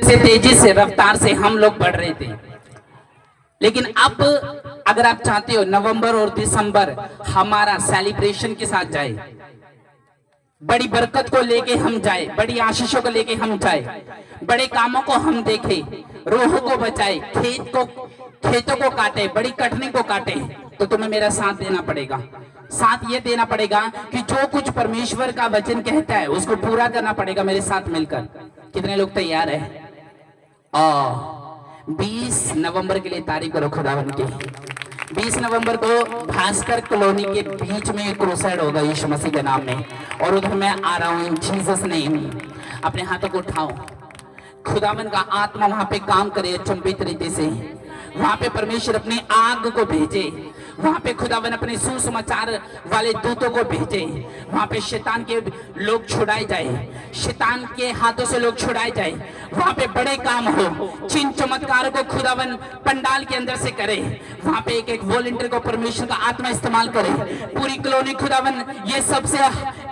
से तेजी से रफ्तार से हम लोग बढ़ रहे थे, लेकिन अब अगर आप चाहते हो नवंबर और दिसंबर हमारा सेलिब्रेशन के साथ जाए, बड़ी बरकत को लेके हम जाए, बड़ी आशीषों को लेके हम जाए, बड़े कामों को हम देखे, रूह को बचाए, खेतों को काटे, बड़ी कटनी को काटे, तो तुम्हें मेरा साथ देना पड़ेगा। साथ ये देना पड़ेगा कि जो कुछ परमेश्वर का वचन कहता है उसको पूरा करना पड़ेगा मेरे साथ मिलकर। कितने लोग तैयार है? 20 नवंबर के लिए तारीख करो खुदावन की। 20 नवंबर को भास्कर कॉलोनी के बीच में क्रूसेड होगा यीशु मसीह के नाम में, और उधर मैं आ रहा हूँ इन जीसस नेम। अपने हाथों को उठाओ, खुदावन का आत्मा वहां पे काम करे अचंभित रीति से। वहां पे परमेश्वर अपनी आग को भेजे, वहां पे खुदावन अपने सुसमाचार वाले दूतों को भेजे, वहां पे शैतान के लोग छुड़ाए जाए, शैतान के हाथों से लोग छुड़ाए जाए, वहां पे बड़े काम हो, चिन्ह चमत्कार को खुदावन पंडाल के अंदर से करे, वहां पे एक एक वॉलंटियर को परमेश्वर का आत्मा इस्तेमाल करे, पूरी कॉलोनी खुदावन। ये सबसे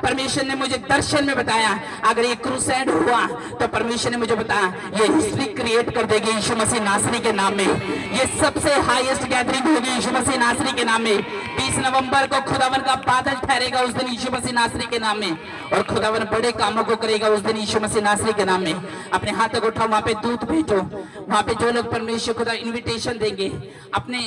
परमेश्वर ने मुझे दर्शन में बताया, अगर ये क्रूसेड हुआ तो परमेश्वर ने मुझे बताया ये हिस्ट्री क्रिएट कर देगी यीशु मसीह नासरी के नाम में। ये सबसे हाईएस्ट गैदरिंग होगी यीशु मसीह नासरी के नाम में। 20 नवंबर को खुदावन का बादल ठहरेगा उस दिन यीशु मसीह नासरी के नाम में, और खुदावन बड़े कामों को करेगा उस दिन यीशु मसीह नासरी के नाम में। अपने हाथों को उठाओ, वहां पे दूत भेजो, वहां पे जो लोग परमेश्वर खुदा इन्विटेशन देंगे, अपने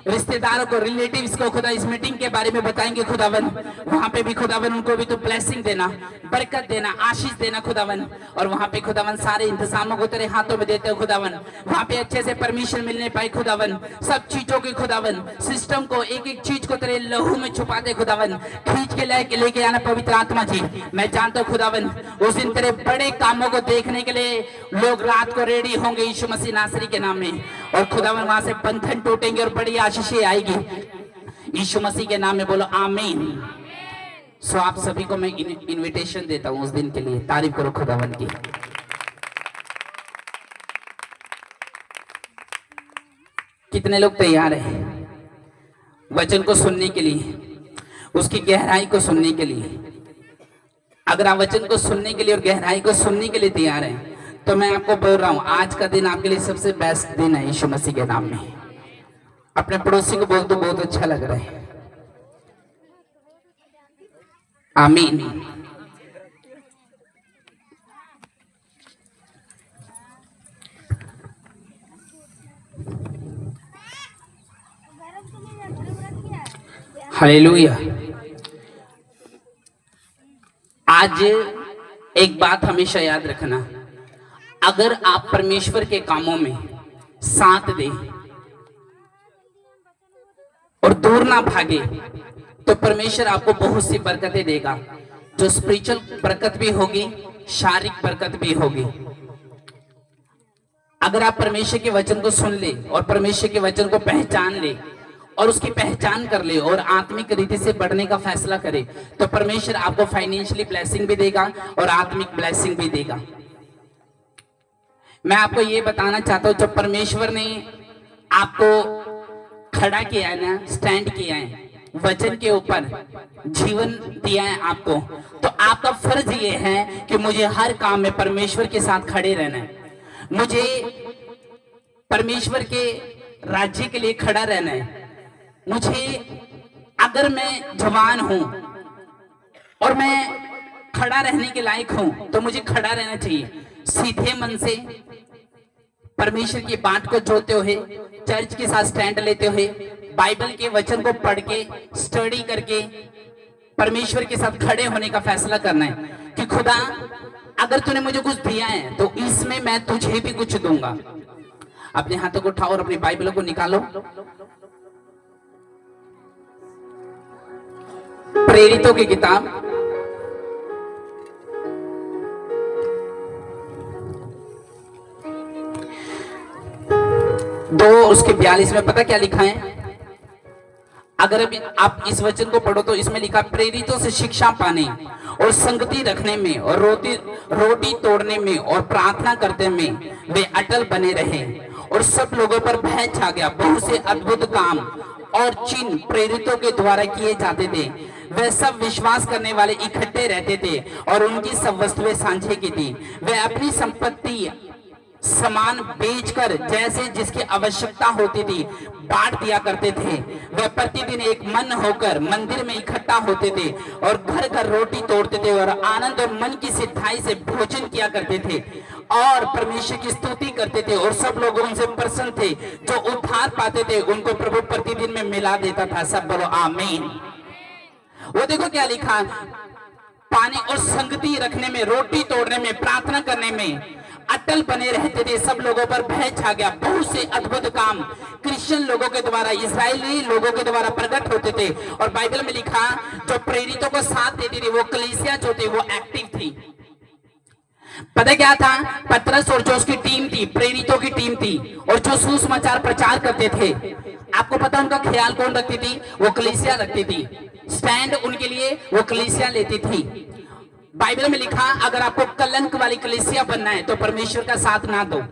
रिश्तेदारों को, रिलेटिव्स को खुदा इस मीटिंग के बारे में बताएंगे खुदावन, वहां पे भी खुदावन उनको भी तो ब्लेसिंग देना, बरकत देना, आशीष देना खुदावन। और वहां पे खुदावन सारे इंतजामों को तेरे हाथों में देते हो खुदावन, वहां पे अच्छे से परमिशन मिलने पाए खुदावन, सब चीजों के खुदावन, सिस्टम को, एक एक चीज को तेरे लहू में छुपा दे खुदावन, खींच के लेके आना पवित्र आत्मा जी। मैं जानता हूँ खुदावन उस दिन तेरे बड़े कामों को देखने के लिए लोग रात को रेडी होंगे यीशु मसीह नासरी के नाम में, और खुदावन वहां से बंधन टूटेंगे और बड़ी आशीषें आएगी यीशु मसीह के नाम में। बोलो आमीन। सो आप सभी को मैं इनविटेशन देता हूं उस दिन के लिए। तारीफ करो खुदावन की। कितने लोग तैयार हैं वचन को सुनने के लिए, उसकी गहराई को सुनने के लिए? अगर आप वचन को सुनने के लिए और गहराई को सुनने के लिए तैयार हैं तो मैं आपको बोल रहा हूं आज का दिन आपके लिए सबसे बेस्ट दिन है यीशु मसीह के नाम में। अपने पड़ोसी को बोल दो बहुत अच्छा लग रहा है। आमीन। हालेलुया। आज एक बात हमेशा याद रखना, अगर आप परमेश्वर के कामों में साथ दें और दूर ना भागे तो परमेश्वर आपको बहुत सी बरकतें देगा, जो स्पिरिचुअल बरकत भी होगी, शारीरिक बरकत भी होगी। अगर आप परमेश्वर के वचन को सुन ले और परमेश्वर के वचन को पहचान ले और उसकी पहचान कर ले और आत्मिक रीति से बढ़ने का फैसला करे तो परमेश्वर आपको फाइनेंशियली ब्लेसिंग भी देगा और आत्मिक ब्लेसिंग भी देगा। मैं आपको ये बताना चाहता हूं, जब परमेश्वर ने आपको खड़ा किया है ना, स्टैंड किया है, वचन के ऊपर जीवन दिया है आपको, तो आपका फर्ज ये है कि मुझे हर काम में परमेश्वर के साथ खड़े रहना है, मुझे परमेश्वर के राज्य के लिए खड़ा रहना है। मुझे, अगर मैं जवान हूं और मैं खड़ा रहने के लायक हूं तो मुझे खड़ा रहना चाहिए, सीधे मन से परमेश्वर की बात को जोड़ते हुए, चर्च के साथ स्टैंड लेते हुए, बाइबल के वचन को पढ़ के, स्टडी करके परमेश्वर के साथ खड़े होने का फैसला करना है कि खुदा अगर तूने मुझे कुछ दिया है तो इसमें मैं तुझे भी कुछ दूंगा। अपने हाथों को उठाओ और अपनी बाइबलों को निकालो। प्रेरितों की किताब 2:42 में पता क्या लिखा है? अगर अभी आप इस वचन को पढ़ो तो इसमें लिखा, प्रेरितों से शिक्षा पाने और संगति रखने में और रोटी तोड़ने में और प्रार्थना करते में वे अटल बने रहे, और सब लोगों पर भय छा गया। बहुत से अद्भुत काम और चिन्ह प्रेरितों के द्वारा किए जाते थे। वे सब विश्वास करने वाले इकट्ठे रहते थे और उनकी सब वस्तुएं साझे की थी। वे अपनी संपत्ति सामान बेचकर जैसे जिसकी आवश्यकता होती थी बांट दिया करते थे। वह प्रतिदिन एक मन होकर मंदिर में इकट्ठा होते थे और घर घर रोटी तोड़ते थे और आनंद और मन की सिद्धाई से भोजन किया करते थे और परमेश्वर की स्तुति करते थे और सब लोग उनसे प्रसन्न थे। जो उद्धार पाते थे उनको प्रभु प्रतिदिन में मिला देता था। सब बोलो आमीन। वो देखो क्या लिखा, पानी और संगति रखने में, रोटी तोड़ने में, प्रार्थना करने में अटल बने रहते थे। सब लोगों पर भय छा गया। बहुत से अद्भुत काम क्रिश्चियन लोगों के द्वारा, इस्राएली लोगों के द्वारा प्रकट होते थे। और बाइबल में लिखा जो प्रेरितों को साथ देती थी, वो कलीसिया जो थी वो एक्टिव थी। पता क्या था, पतरस और जो उसकी टीम थी, प्रेरितों की टीम थी और जो सुसमाचार प्रचार करते थे, आपको पता उनका ख्याल कौन रखती थी? वो कलीसिया रखती थी। स्टैंड उनके लिए वो कलीसिया लेती थी। बाइबल में लिखा अगर आपको कलंक वाली कलीसिया बनना है तो परमेश्वर का साथ ना दो।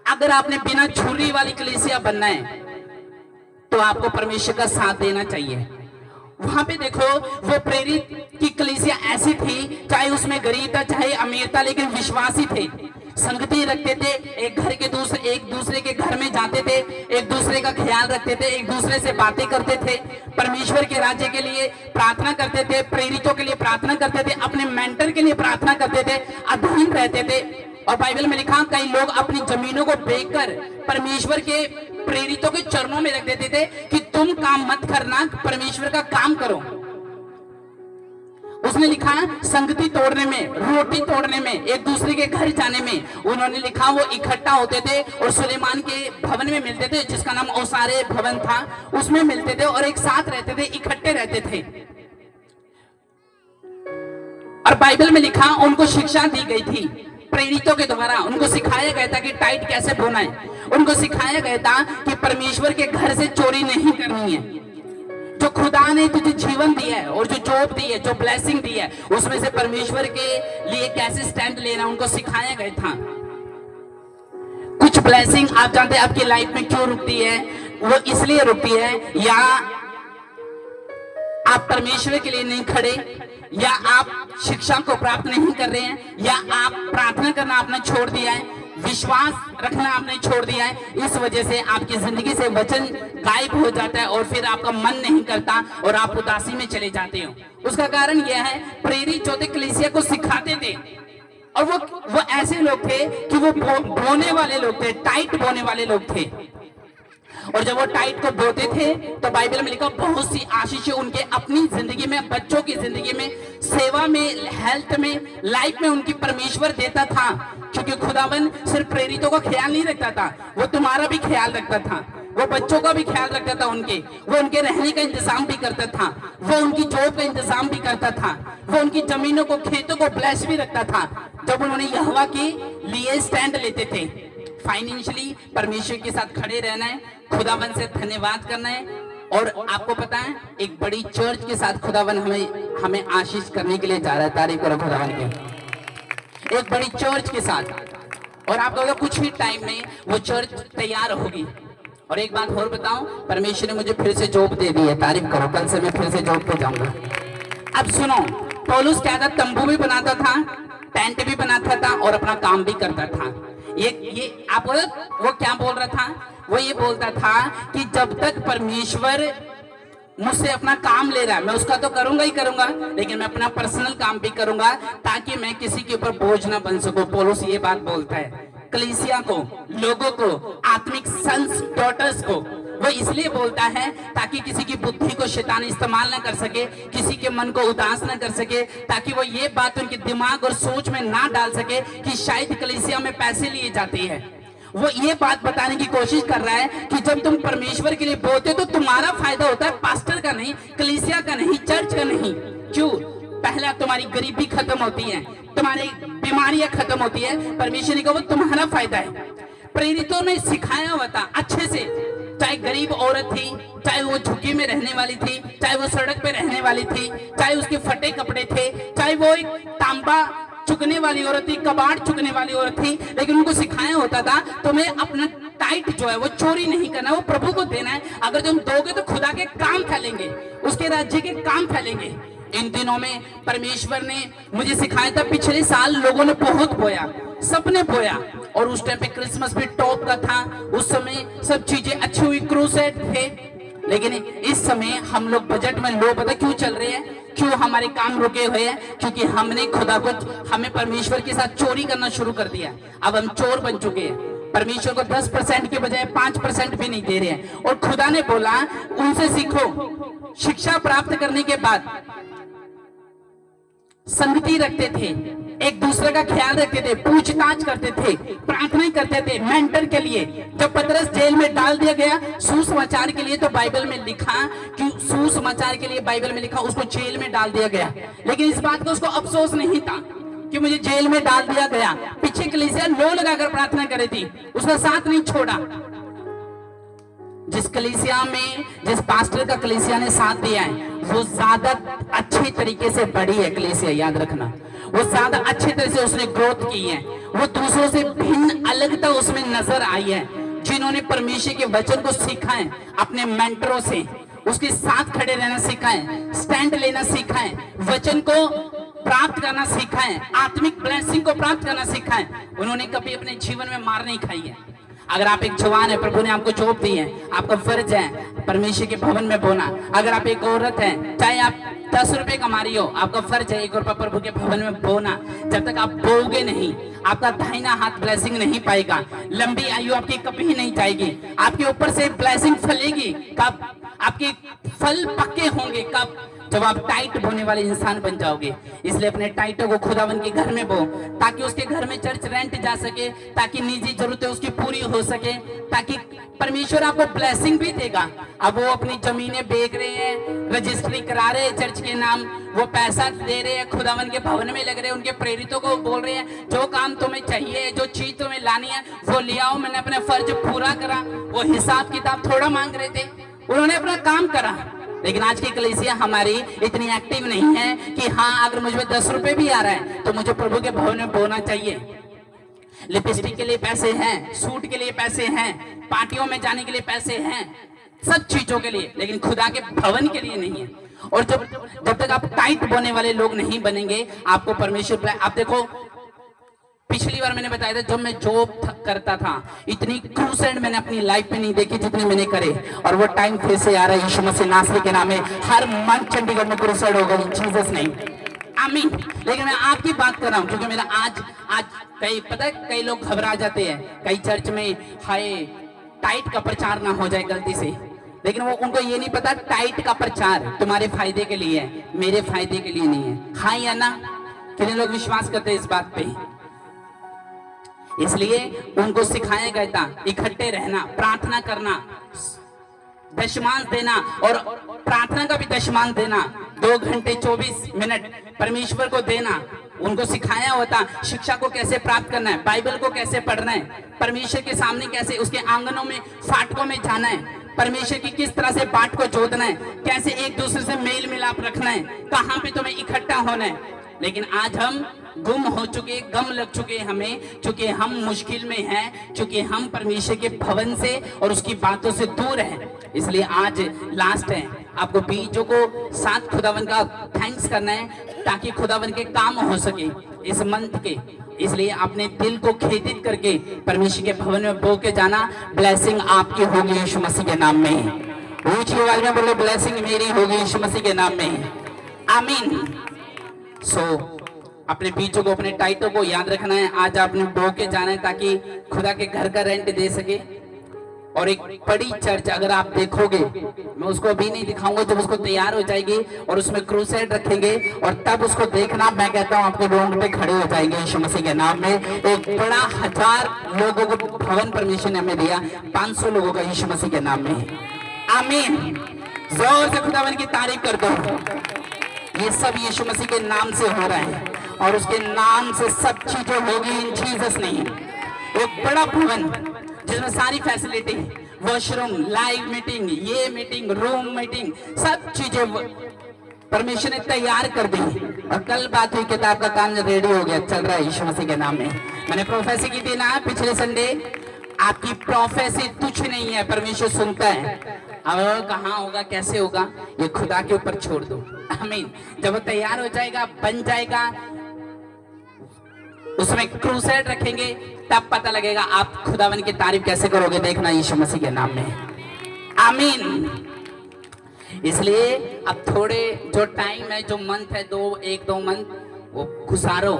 अगर आपने बिना छुरी वाली कलीसिया बनना है तो आपको परमेश्वर का साथ देना चाहिए। वहां पे देखो वो प्रेरित की कलीसिया ऐसी थी, चाहे उसमें गरीब था चाहे अमीर था, लेकिन विश्वासी थे, संगति रखते थे, एक दूसरे के घर में जाते थे, एक दूसरे का ख्याल रखते थे, एक दूसरे से बातें करते थे, परमेश्वर के राज्य के लिए प्रार्थना करते थे, प्रेरितों के लिए प्रार्थना करते थे, अपने मेंटर के लिए प्रार्थना करते थे, अधीन रहते थे। और बाइबल में लिखा कई लोग अपनी जमीनों को बेचकर परमेश्वर के प्रेरितों के चरणों में रख देते थे कि तुम काम मत करना, परमेश्वर का काम करो। उसने लिखा संगति तोड़ने में, रोटी तोड़ने में, एक दूसरे के घर जाने में, उन्होंने लिखा वो इकट्ठा होते थे और सुलेमान के भवन में मिलते थे, जिसका नाम ओसारे भवन था, उसमें मिलते थे और एक साथ रहते थे, इकट्ठे रहते थे। और बाइबल में लिखा उनको शिक्षा दी गई थी प्रेरितों के द्वारा, उनको सिखाया गया था कि टाइट कैसे बोना है, उनको सिखाया गया था कि परमेश्वर के घर से चोरी नहीं करनी है। जो खुदा ने तुझे जीवन दिया है और जो जॉब दी है, जो ब्लेसिंग दी है, उसमें से परमेश्वर के लिए कैसे स्टैंड लेना उनको सिखाया गया था। कुछ ब्लेसिंग आप जानते हैं आपकी लाइफ में क्यों रुकती है? वो इसलिए रुकती है या आप परमेश्वर के लिए नहीं खड़े, या आप शिक्षा को प्राप्त नहीं कर रहे हैं, या आप प्रार्थना करना आपने छोड़ दिया है, विश्वास रखना आपने छोड़ दिया है। इस वजह से आपकी जिंदगी से वचन गायब हो जाता है और फिर आपका मन नहीं करता और आप उदासी में चले जाते हो। उसका कारण यह है प्रेरित जो थे कलीसिया को सिखाते थे और वो ऐसे लोग थे कि वो बोने वाले लोग थे, टाइट बोने वाले लोग थे। और जब वो टाइट को बोते थे तो बाइबल में लिखा बहुत सी आशीषें उनके अपनी जिंदगी में, बच्चों की जिंदगी में, सेवा में, हेल्थ में, लाइफ में उनकी परमेश्वर देता था। क्योंकि खुदावन सिर्फ प्रेरितों का ख्याल नहीं रखता था, वो तुम्हारा भी ख्याल रखता था, वो बच्चों का भी ख्याल रखता था, वो उनके रहने का इंतजाम भी करता था, वो उनकी जॉब का इंतजाम भी करता था, वो उनकी जमीनों को, खेतों को ब्लेस भी रखता था जब उन्होंने यहोवा के लिए स्टैंड लेते थे। फाइनेंशियली परमेश्वर के साथ खड़े रहना है, खुदावन से धन्यवाद करना है। और आपको पता है एक बड़ी चर्च के साथ खुदावन हमें आशीष करने के लिए जा रहा है। तारीफ करो खुदावन की, एक बड़ी चर्च के साथ। और आप लोगों कुछ ही टाइम में वो चर्च तैयार होगी। और एक बात और बताऊं, परमेश्वर ने मुझे फिर से जॉब दे दी है। तारीफ करो, कल से मैं फिर से जॉब पे जाऊंगा। अब सुनो, पौलुस क्या था, तंबू भी बनाता था, टेंट भी बनाता था और अपना काम भी करता था। ये आप वो क्या बोल रहा था? वो ये बोलता था कि जब तक परमेश्वर मुझसे अपना काम ले रहा है मैं उसका तो करूंगा ही करूंगा, लेकिन मैं अपना पर्सनल काम भी करूंगा ताकि मैं किसी के ऊपर बोझ ना बन सकूं। पौलुस ये बात बोलता है कलीसिया को, लोगों को, आत्मिक सन्स डॉटर्स को। वो इसलिए बोलता है ताकि किसी की बुद्धि को शैतान इस्तेमाल ना कर सके, किसी के मन को उदास ना कर सके, ताकि वो ये बात उनके दिमाग और सोच में ना डाल सके कि शायद कलीसिया में पैसे लिए जाते हैं। वो ये बात बताने की कोशिश कर रहा है कि जब तुम परमेश्वर के लिए बोलते हो तो तुम्हारा फायदा होता है, पास्टर का नहीं, कलीसिया का नहीं, चर्च का नहीं। क्यों? पहला तुम्हारी गरीबी खत्म होती है, तुम्हारी बीमारियां खत्म होती है, परमेश्वर ने कहा वो तुम्हारा फायदा है। प्रेरितों ने सिखाया हुआ था अच्छे से, चाहे गरीब औरत थी, चाहे वो झुग्गी में रहने वाली थी, चाहे वो सड़क पे रहने वाली थी, चाहे उसके फटे कपड़े थे, चाहे वो एक तांबा चुकने वाली औरत थी, कबाड़ चुकने वाली औरत थी, लेकिन उनको सिखाया होता था तुम्हें अपना टाइट जो है वो चोरी नहीं करना, वो प्रभु को देना है। अगर तुम दोगे तो खुदा के काम फैलेंगे, उसके राज्य के काम फैलेंगे। इन दिनों में परमेश्वर ने मुझे सिखाया था, पिछले साल लोगों ने बहुत बोया, सपने बोया। और उस टाइम पे क्रिसमस भी टॉप का था, उस समय सब चीजें अच्छी हुई, क्रूसेड थे। लेकिन इस समय हम लोग बजट में लो, पता क्यों चल रहे हैं, क्यों हमारे काम रुके हुए हैं? क्योंकि हमने खुदा को, हमें परमेश्वर के साथ चोरी करना शुरू कर दिया। अब हम चोर बन चुके हैं, परमेश्वर को 10% के बजाय 5% भी नहीं दे रहे हैं। और खुदा ने बोला उनसे सीखो। शिक्षा प्राप्त करने के बाद संगति रखते थे, एक दूसरे का ख्याल रखते थे, पूछताछ करते थे, प्रार्थना करते थे मेंटर के लिए। जब पतरस जेल में डाल दिया गया सुसमाचार के लिए, तो बाइबल में लिखा कि सुसमाचार के लिए बाइबल में लिखा उसको जेल में डाल दिया गया। लेकिन इस बात का उसको अफसोस नहीं था कि मुझे जेल में डाल दिया गया। पीछे कलीसिया लो लगाकर प्रार्थना करी थी, उसका साथ नहीं छोड़ा। जिस कलीसिया में, जिस पास्टर का कलीसिया ने साथ दिया है, वो ज्यादा अच्छी तरीके से बढ़ी है कलीसिया, याद रखना। वो ज्यादा अच्छी तरह से उसने ग्रोथ की है, वो दूसरों से भिन्न अलगता उसमें नजर आई है। जिन्होंने परमेश्वर के वचन को सीखा है, अपने मेंटरों से उसके साथ खड़े रहना सीखा है, स्टैंड लेना सीखा है, वचन को प्राप्त करना सीखा है, आत्मिक ब्लेसिंग को प्राप्त करना सीखा है। उन्होंने कभी अपने जीवन में मार नहीं खाई है। अगर आप एक जवान है, प्रभु ने आपको जॉब दी है, आपका फर्ज है परमेश्वर के भवन में बोना। अगर आप एक औरत है, चाहे आप 10 रुपए कमा रही हो, आपका फर्ज है 1 रुपया प्रभु के भवन में बोना। जब तक आप बोओगे नहीं, आपका दाहिना हाथ ब्लेसिंग नहीं पाएगा, लंबी आयु आपकी कभी नहीं जाएगी। आपके ऊपर से ब्लेसिंग फलेगी कब? आपके फल पक्के होंगे कब? जब आप टाइट बोने वाले इंसान बन जाओगे। इसलिए अपने टाइटों को खुदावन के घर में बो, ताकि उसके घर में चर्च रेंट जा सके, ताकि निजी जरूरतें उसकी पूरी हो सके, ताकि परमेश्वर आपको ब्लेसिंग भी देगा। अब वो अपनी जमीनें बेच रहे हैं, रजिस्ट्री करा रहे हैं चर्च के नाम, वो पैसा दे रहे हैं, खुदावन के भवन में लग रहे हैं, उनके प्रेरितों को बोल रहे हैं जो काम तुम्हें चाहिए, जो चीज तुम्हें लानी है वो ले आओ, मैंने अपना फर्ज पूरा करा। वो हिसाब किताब थोड़ा मांग रहे थे, उन्होंने अपना काम करा। लेकिन आज की कलीसिया हमारी इतनी एक्टिव नहीं है कि हाँ, अगर मुझे 10 रुपए भी आ रहा है तो मुझे प्रभु के भवन में बोना चाहिए। लिपस्टिक के लिए पैसे हैं, सूट के लिए पैसे हैं, पार्टियों में जाने के लिए पैसे हैं, सब चीजों के लिए, लेकिन खुदा के भवन के लिए नहीं है। और जब तक आप टाइट बोने वाले लोग नहीं बनेंगे, आपको परमेश्वर, आप देखो पिछली बार मैंने बताया था, जब मैं जॉब करता था, इतनी क्रूसेड मैंने अपनी लाइफ में नहीं देखी जितनी मैंने करे। और वो टाइम फिर से आ रहा है यीशु मसीह नासरी के नाम में। हर मंथ चंडीगढ़ में क्रूसेड होगा, जीसस नहीं, आमीन। लेकिन मैं आपकी बात कर रहा हूँ, क्योंकि मेरा आज कई, पता है, कई लोग घबरा जाते हैं कई चर्च में, हाय टाइट का प्रचार ना हो जाए गलती से। लेकिन वो उनको ये नहीं पता, टाइट का प्रचार तुम्हारे फायदे के लिए है, मेरे फायदे के लिए नहीं है। हाँ या ना? कितने लोग विश्वास करते हैं इस बात पे? इसलिए उनको सिखाया गया था इकट्ठे रहना, प्रार्थना करना, दशमांश देना, और प्रार्थना का भी दशमांश देना, 2 घंटे 24 मिनट परमेश्वर को देना। उनको सिखाया होता शिक्षा को कैसे प्राप्त करना है, बाइबल को कैसे पढ़ना है, परमेश्वर के सामने कैसे, उसके आंगनों में, फाटकों में जाना है, परमेश्वर की किस तरह से बाट को जोड़ना है, कैसे एक दूसरे से मेल मिलाप रखना है, कहाँ पे तुम्हें इकट्ठा होना है। लेकिन आज हम गुम हो चुके, गम लग चुके हमें, क्योंकि हम मुश्किल में हैं, क्योंकि हम परमेश्वर के भवन से और उसकी बातों से दूर हैं। इसलिए आज लास्ट है, आपको बीजों को साथ खुदावन का थैंक्स करना है, ताकि खुदावन के काम हो सके इस मंथ के। इसलिए अपने दिल को खेदित करके परमेश्वर के भवन में बो के जाना। ब्लेसिंग आपकी होगी यीशु मसीह के नाम में। ऊंची आवाज में बोलो, ब्लेसिंग मेरी होगी यीशु मसीह के नाम में, आमीन। अपने बीचों को, अपने टाइटों को याद रखना है। आज आपने बो के जाना है, ताकि खुदा के घर का रेंट दे सके। और एक बड़ी चर्च अगर आप देखोगे, मैं उसको अभी नहीं दिखाऊंगा, जब उसको तैयार हो जाएगी और उसमें क्रूसेड रखेंगे, और तब उसको देखना, मैं कहता हूँ आपके रोंग पे खड़े हो जाएंगे यीशु मसीह के नाम में। एक बड़ा 1000 लोगों को भवन परमेश्वर ने हमें दिया, 500 लोगों का यीशु मसीह के नाम में, आमीन। जोर से खुदावन की तारीफ कर दो। ये सब यीशु मसीह के नाम से हो रहा है, और उसके नाम से सब चीजें होगी इन जीसस नेम। एक बड़ा भवन जिसमें सारी फैसिलिटी, वॉशरूम, लाइव मीटिंग, ये मीटिंग, रूम मीटिंग, सब चीजें परमेश्वर ने तैयार कर दी। और कल बात हुई, किताब का काम रेडी हो गया, चल रहा है यीशु मसीह के नाम में। मैंने प्रोफेसी की थी ना पिछले संडे, आपकी प्रोफेसी तुच्छ नहीं है, परमेश्वर सुनता है। अब कहाँ होगा, कैसे होगा, ये खुदा के ऊपर छोड़ दो, आमीन। जब वो तैयार हो जाएगा, बन जाएगा, उसमें क्रूसेड रखेंगे, तब पता लगेगा आप खुदावन की तारीफ कैसे करोगे। देखना यीशु मसीह के नाम में, आमीन। इसलिए अब थोड़े जो टाइम है, जो मंथ है, एक दो मंथ, वो गुजारो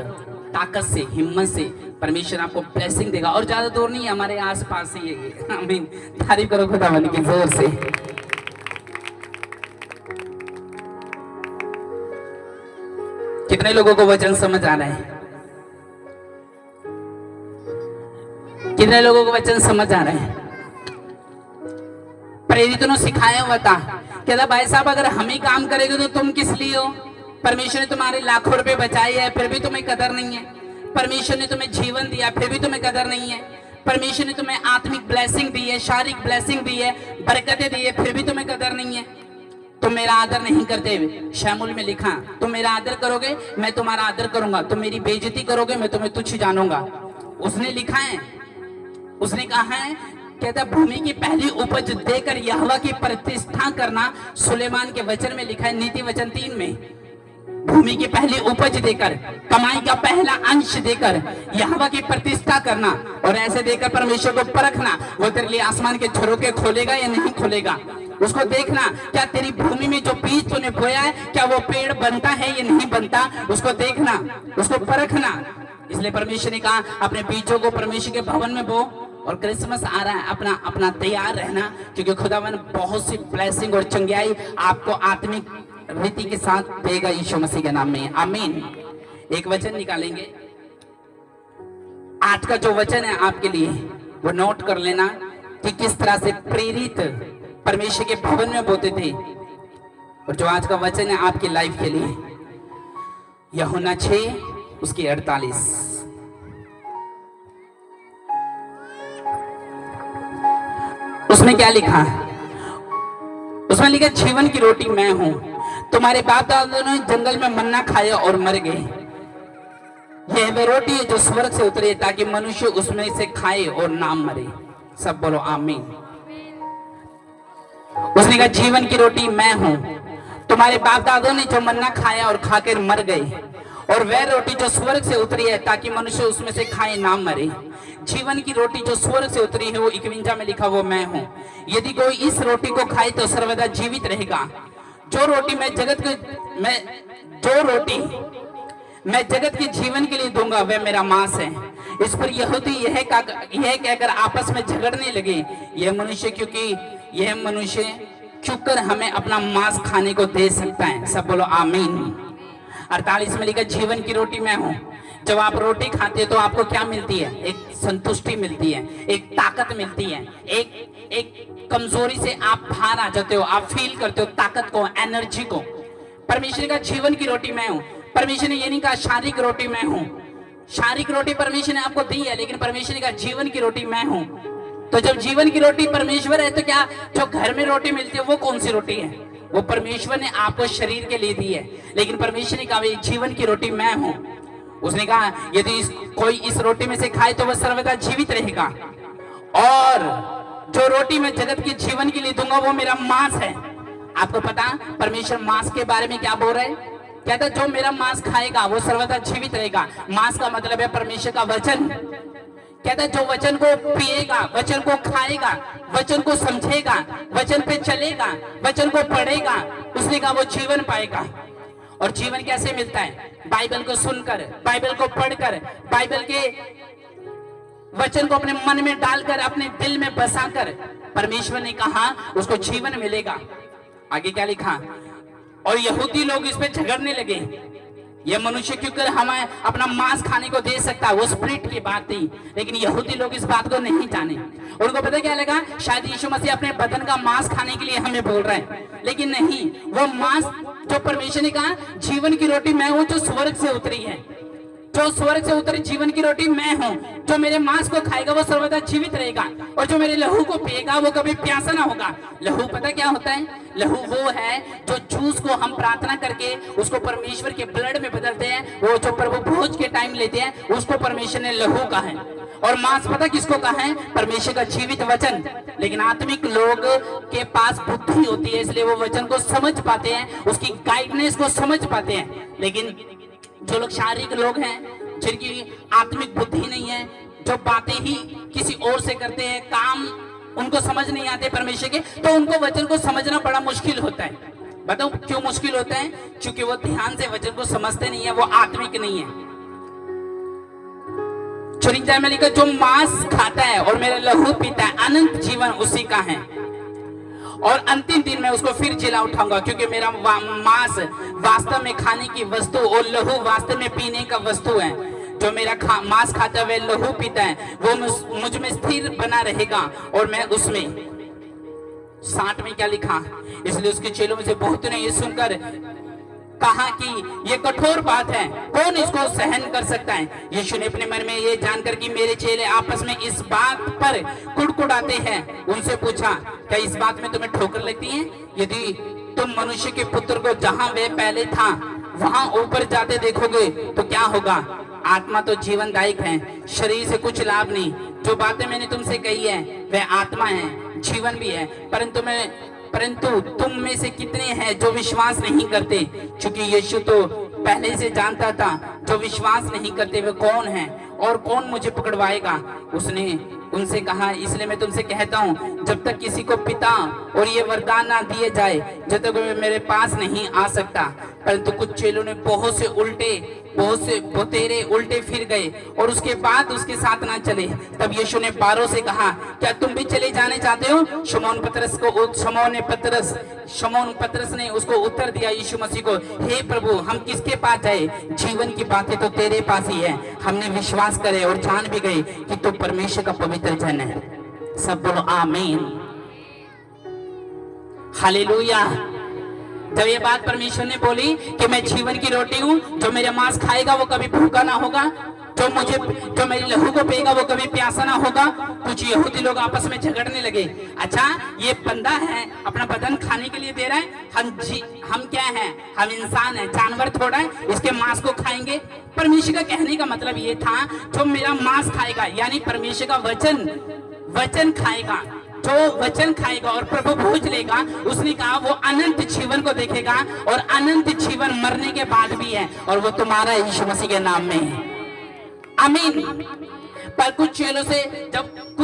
ताकत से, हिम्मत से। परमेश्वर आपको ब्लेसिंग देगा और ज्यादा दूर नहीं है, हमारे आसपास ही है ये। आमीन। तारीफ करो खुदावन की जोर से। कितने लोगों को वचन समझ आ रहा है? कितने लोगों को वचन समझ आ रहा है? प्रेरित ने सिखाया हुआ था, कहता भाई साहब अगर हम ही काम करेंगे तो तुम किस लिए हो? परमेश्वर ने तुम्हारे लाखों रुपए बचाए हैं, फिर भी तुम्हें कदर नहीं है। परमेश्वर ने तुम्हें जीवन दिया, फिर भी तुम्हें कदर नहीं है। परमेश्वर ने तुम्हें आत्मिक ब्लेसिंग दी है, शारीरिक ब्लेसिंग दी है, बरकतें दी है, फिर भी तुम्हें कदर नहीं है। तुम मेरा आदर नहीं करते। शैमुल में लिखा, तुम मेरा आदर करोगे मैं तुम्हारा आदर करूंगा, तुम मेरी बेइज्जती करोगे मैं तुम्हें तुच्छ जानूंगा। उसने लिखा है, उसने कहा है, कहता भूमि की पहली उपज देकर यहोवा की प्रतिष्ठा करना। सुलेमान के वचन में लिखा है, नीति वचन 3 में, भूमि की पहली उपज देकर, कमाई का पहला अंश देकर यहोवा की प्रतिष्ठा करना, और ऐसे देकर परमेश्वर को परखना, वो तेरे लिए आसमान के झरोखे खोलेगा या नहीं खोलेगा। उसको देखना, क्या तेरी भूमि में जो बीज तूने बोया है, क्या वो पेड़ बनता है या नहीं बनता। उसको देखना, उसको परखना। इसलिए परमेश्वर ने कहा अपने बीजों को परमेश्वर के भवन में बो। और क्रिसमस आ रहा है, अपना अपना तैयार रहना, क्योंकि खुदावन बहुत सी ब्लेसिंग और चंगियाई आपको आत्मिक रीति के साथ देगा यीशु मसीह के नाम में, आमीन। एक वचन निकालेंगे, आज का जो वचन है आपके लिए वो नोट कर लेना कि किस तरह से प्रेरित परमेश्वर के भवन में बोते थे। और जो आज का वचन है आपकी लाइफ के लिए, यूहन्ना 6 उसकी 48, उसमें क्या लिखा? उसमें लिखा जीवन की रोटी मैं हूं। तुम्हारे बाप दादा ने जंगल में मन्ना खाया और मर गए। यह वह रोटी है जो स्वर्ग से उतरी ताकि मनुष्य उसमें से खाए और ना मरे। सब बोलो आमीन। उसने कहा जीवन की रोटी मैं हूं। तुम्हारे बाप दादों ने जो मन्ना खाया और खाकर मर गए, और वह रोटी जो स्वर्ग से उतरी है ताकि मनुष्य उसमें से खाए ना मरे। जीवन की रोटी जो स्वर्ग से उतरी है वो 51 में लिखा वो मैं हूं। यदि कोई इस रोटी को खाए तो सर्वदा जीवित रहेगा। जो रोटी मैं जगत के जीवन के लिए दूंगा वह मेरा मांस है। इस पर यहूदी यह कहकर आपस में झगड़ने लगे, यह मनुष्य क्योंकर हमें अपना मांस खाने को दे सकता है। सब बोलो आमीन। 48 में लिखा जीवन की रोटी मैं हूं। जब आप रोटी खाते हो तो आपको क्या मिलती है? एक संतुष्टि मिलती है, एक ताकत मिलती है, एक कमजोरी से आप बाहर आ जाते हो, आप फील करते हो ताकत को, एनर्जी को। परमेश्वर का जीवन की रोटी मैं हूं। परमेश्वर ने ये नहीं कहा शारीरिक रोटी मैं हूं। शारीरिक रोटी परमेश्वर ने आपको दी है, लेकिन परमेश्वर ने कहा जीवन की रोटी मैं हूं। तो जब जीवन की रोटी परमेश्वर है तो क्या जो घर में रोटी मिलती है वो कौन सी रोटी है? वो परमेश्वर ने आपको शरीर के लिए दी है, लेकिन परमेश्वर ने कहा जीवन की रोटी मैं हूं। उसने कहा यदि कोई इस रोटी में से खाए तो वह सर्वदा जीवित रहेगा, और जो रोटी मैं जगत के जीवन के लिए दूंगा वो मेरा मांस है। आपको पता परमेश्वर मांस के बारे में क्या बोल रहा है? कहता जो मेरा मांस खाएगा वो सर्वदा जीवित रहेगा। मांस का मतलब है परमेश्वर का वचन। कहता जो वचन को पिएगा, वचन को खाएगा, वचन को समझेगा, वचन पे चलेगा, वचन को पढ़ेगा, उसने कहा वो जीवन पाएगा। और जीवन कैसे मिलता है? बाइबल को सुनकर, बाइबल को पढ़कर, बाइबल के वचन को अपने मन में डालकर, अपने दिल में बसाकर परमेश्वर ने कहा उसको जीवन मिलेगा। आगे क्या लिखा? और यहूदी लोग इस पे झगड़ने लगे, यह मनुष्य क्योंकि हमें अपना मांस खाने को दे सकता है। वो स्पिरिट की बात थी, लेकिन यहूदी लोग इस बात को नहीं जाने। उनको पता क्या लगा? शायद यीशु मसीह अपने बदन का मांस खाने के लिए हमें बोल रहे हैं, लेकिन नहीं। वो मांस जो परमेश्वर ने कहा जीवन की रोटी मैं हूं, जो स्वर्ग से उतरी है, जो स्वर्ग से उतरी जीवन की रोटी मैं हूं। जो मेरे मांस को खाएगा वो सर्वदा जीवित रहेगा, और जो मेरे लहू को पिएगा वो कभी प्यासा ना होगा। लहू पता क्या होता है? लहू वो है जो जूस को हम प्रार्थना करके उसको परमेश्वर के ब्लड में बदलते हैं, वो जो प्रभु भोज के टाइम लेते हैं उसको परमेश्वर ने लहू कहा है। और मांस पता किसको कहा है? परमेश्वर का जीवित वचन। लेकिन आत्मिक लोग के पास बुद्धि होती है, इसलिए वो वचन को समझ पाते हैं, उसकी गाइडनेस को समझ पाते हैं। लेकिन जो लोग शारीरिक लोग हैं जिनकी आत्मिक बुद्धि नहीं है, जो बातें ही किसी और से करते हैं, काम उनको समझ नहीं आते परमेश्वर के, तो उनको वचन को समझना बड़ा मुश्किल होता है। बताओ क्यों मुश्किल होता है? क्योंकि वो ध्यान से वचन को समझते नहीं है, वो आत्मिक नहीं है। चुनिंदा में लिखा, जो मांस खाता है और मेरा लहू पीता है, अनंत जीवन उसी का है, और अंतिम दिन में उसको फिर जिला उठाऊंगा। क्योंकि मेरा मांस वास्तव में खाने की वस्तु और लहू वास्तव में पीने का वस्तु है। जो मेरा मांस खाता है, लहू पीता है, वो मुझ में स्थिर बना रहेगा और मैं उसमें। 60 में क्या लिखा? इसलिए उसके चेलों में से बहुत ने ये सुनकर कहा कि ये कठोर बात है, कौन इसको सहन कर सकता है? यीशु ने अपने मन में ये जानकर कि मेरे चेले आपस में इस बात पर कुड़कुड़ाते हैं, उनसे पूछा, क्या इस बात में तुम्हें ठोकर लगती है? यदि तुम मनुष्य के पुत्र को जहां वे पहले था वहां ऊपर जाते देखोगे तो क्या होगा? आत्मा तो जीवनदायक है, शरीर से कुछ लाभ नहीं। जो बातें मैंने तुमसे कही है वह आत्मा है, जीवन भी है, परंतु तुम में से कितने हैं जो विश्वास नहीं करते? क्योंकि यीशु तो पहले से जानता था जो विश्वास नहीं करते वे कौन हैं और कौन मुझे पकड़वाएगा। उसने उनसे कहा, इसलिए मैं तुमसे कहता हूँ, जब तक किसी को पिता और ये वरदान ना दिए जाए, जब तक वे मेरे पास नहीं आ सकता। परंतु कुछ चेलों ने बहुत से बतेरे उल्टे फिर गए और उसके बाद उसके साथ ना चले। तब यीशु ने 12 से कहा, क्या तुम भी चले जाने चाहते हो? शमौन पतरस ने उसको उत्तर दिया यीशु मसीह को, हे प्रभु, हम किसके पास जाए? जीवन की बातें तो तेरे पास ही है। हमने विश्वास करे और जान भी गए कि तू परमेश्वर का पवित्र जन है। सब बोलो आमीन, हालेलुया। जब ये बात परमेश्वर ने बोली कि मैं जीवन की रोटी हूँ, जो मेरे मांस खाएगा वो कभी भूखा ना होगा, जो मेरी लहू को पिएगा वो कभी प्यासा ना होगा। कुछ यहूदी लोग आपस में झगड़ने लगे, अच्छा ये बंदा है अपना बदन खाने के लिए दे रहा है, हम क्या हैं? हम इंसान हैं, जानवर थोड़ा है, इसके मांस को खाएंगे? परमेश्वर का कहने का मतलब ये था, जो मेरा मांस खाएगा यानी परमेश्वर का वचन खाएगा, जो वचन खाएगा और प्रभु भोज लेगा, उसने कहा वो अनंत जीवन को देखेगा, और अनंत जीवन मरने के बाद भी है, और वो तुम्हारा यीशु मसीह के नाम में है। आमीन। पर कुछ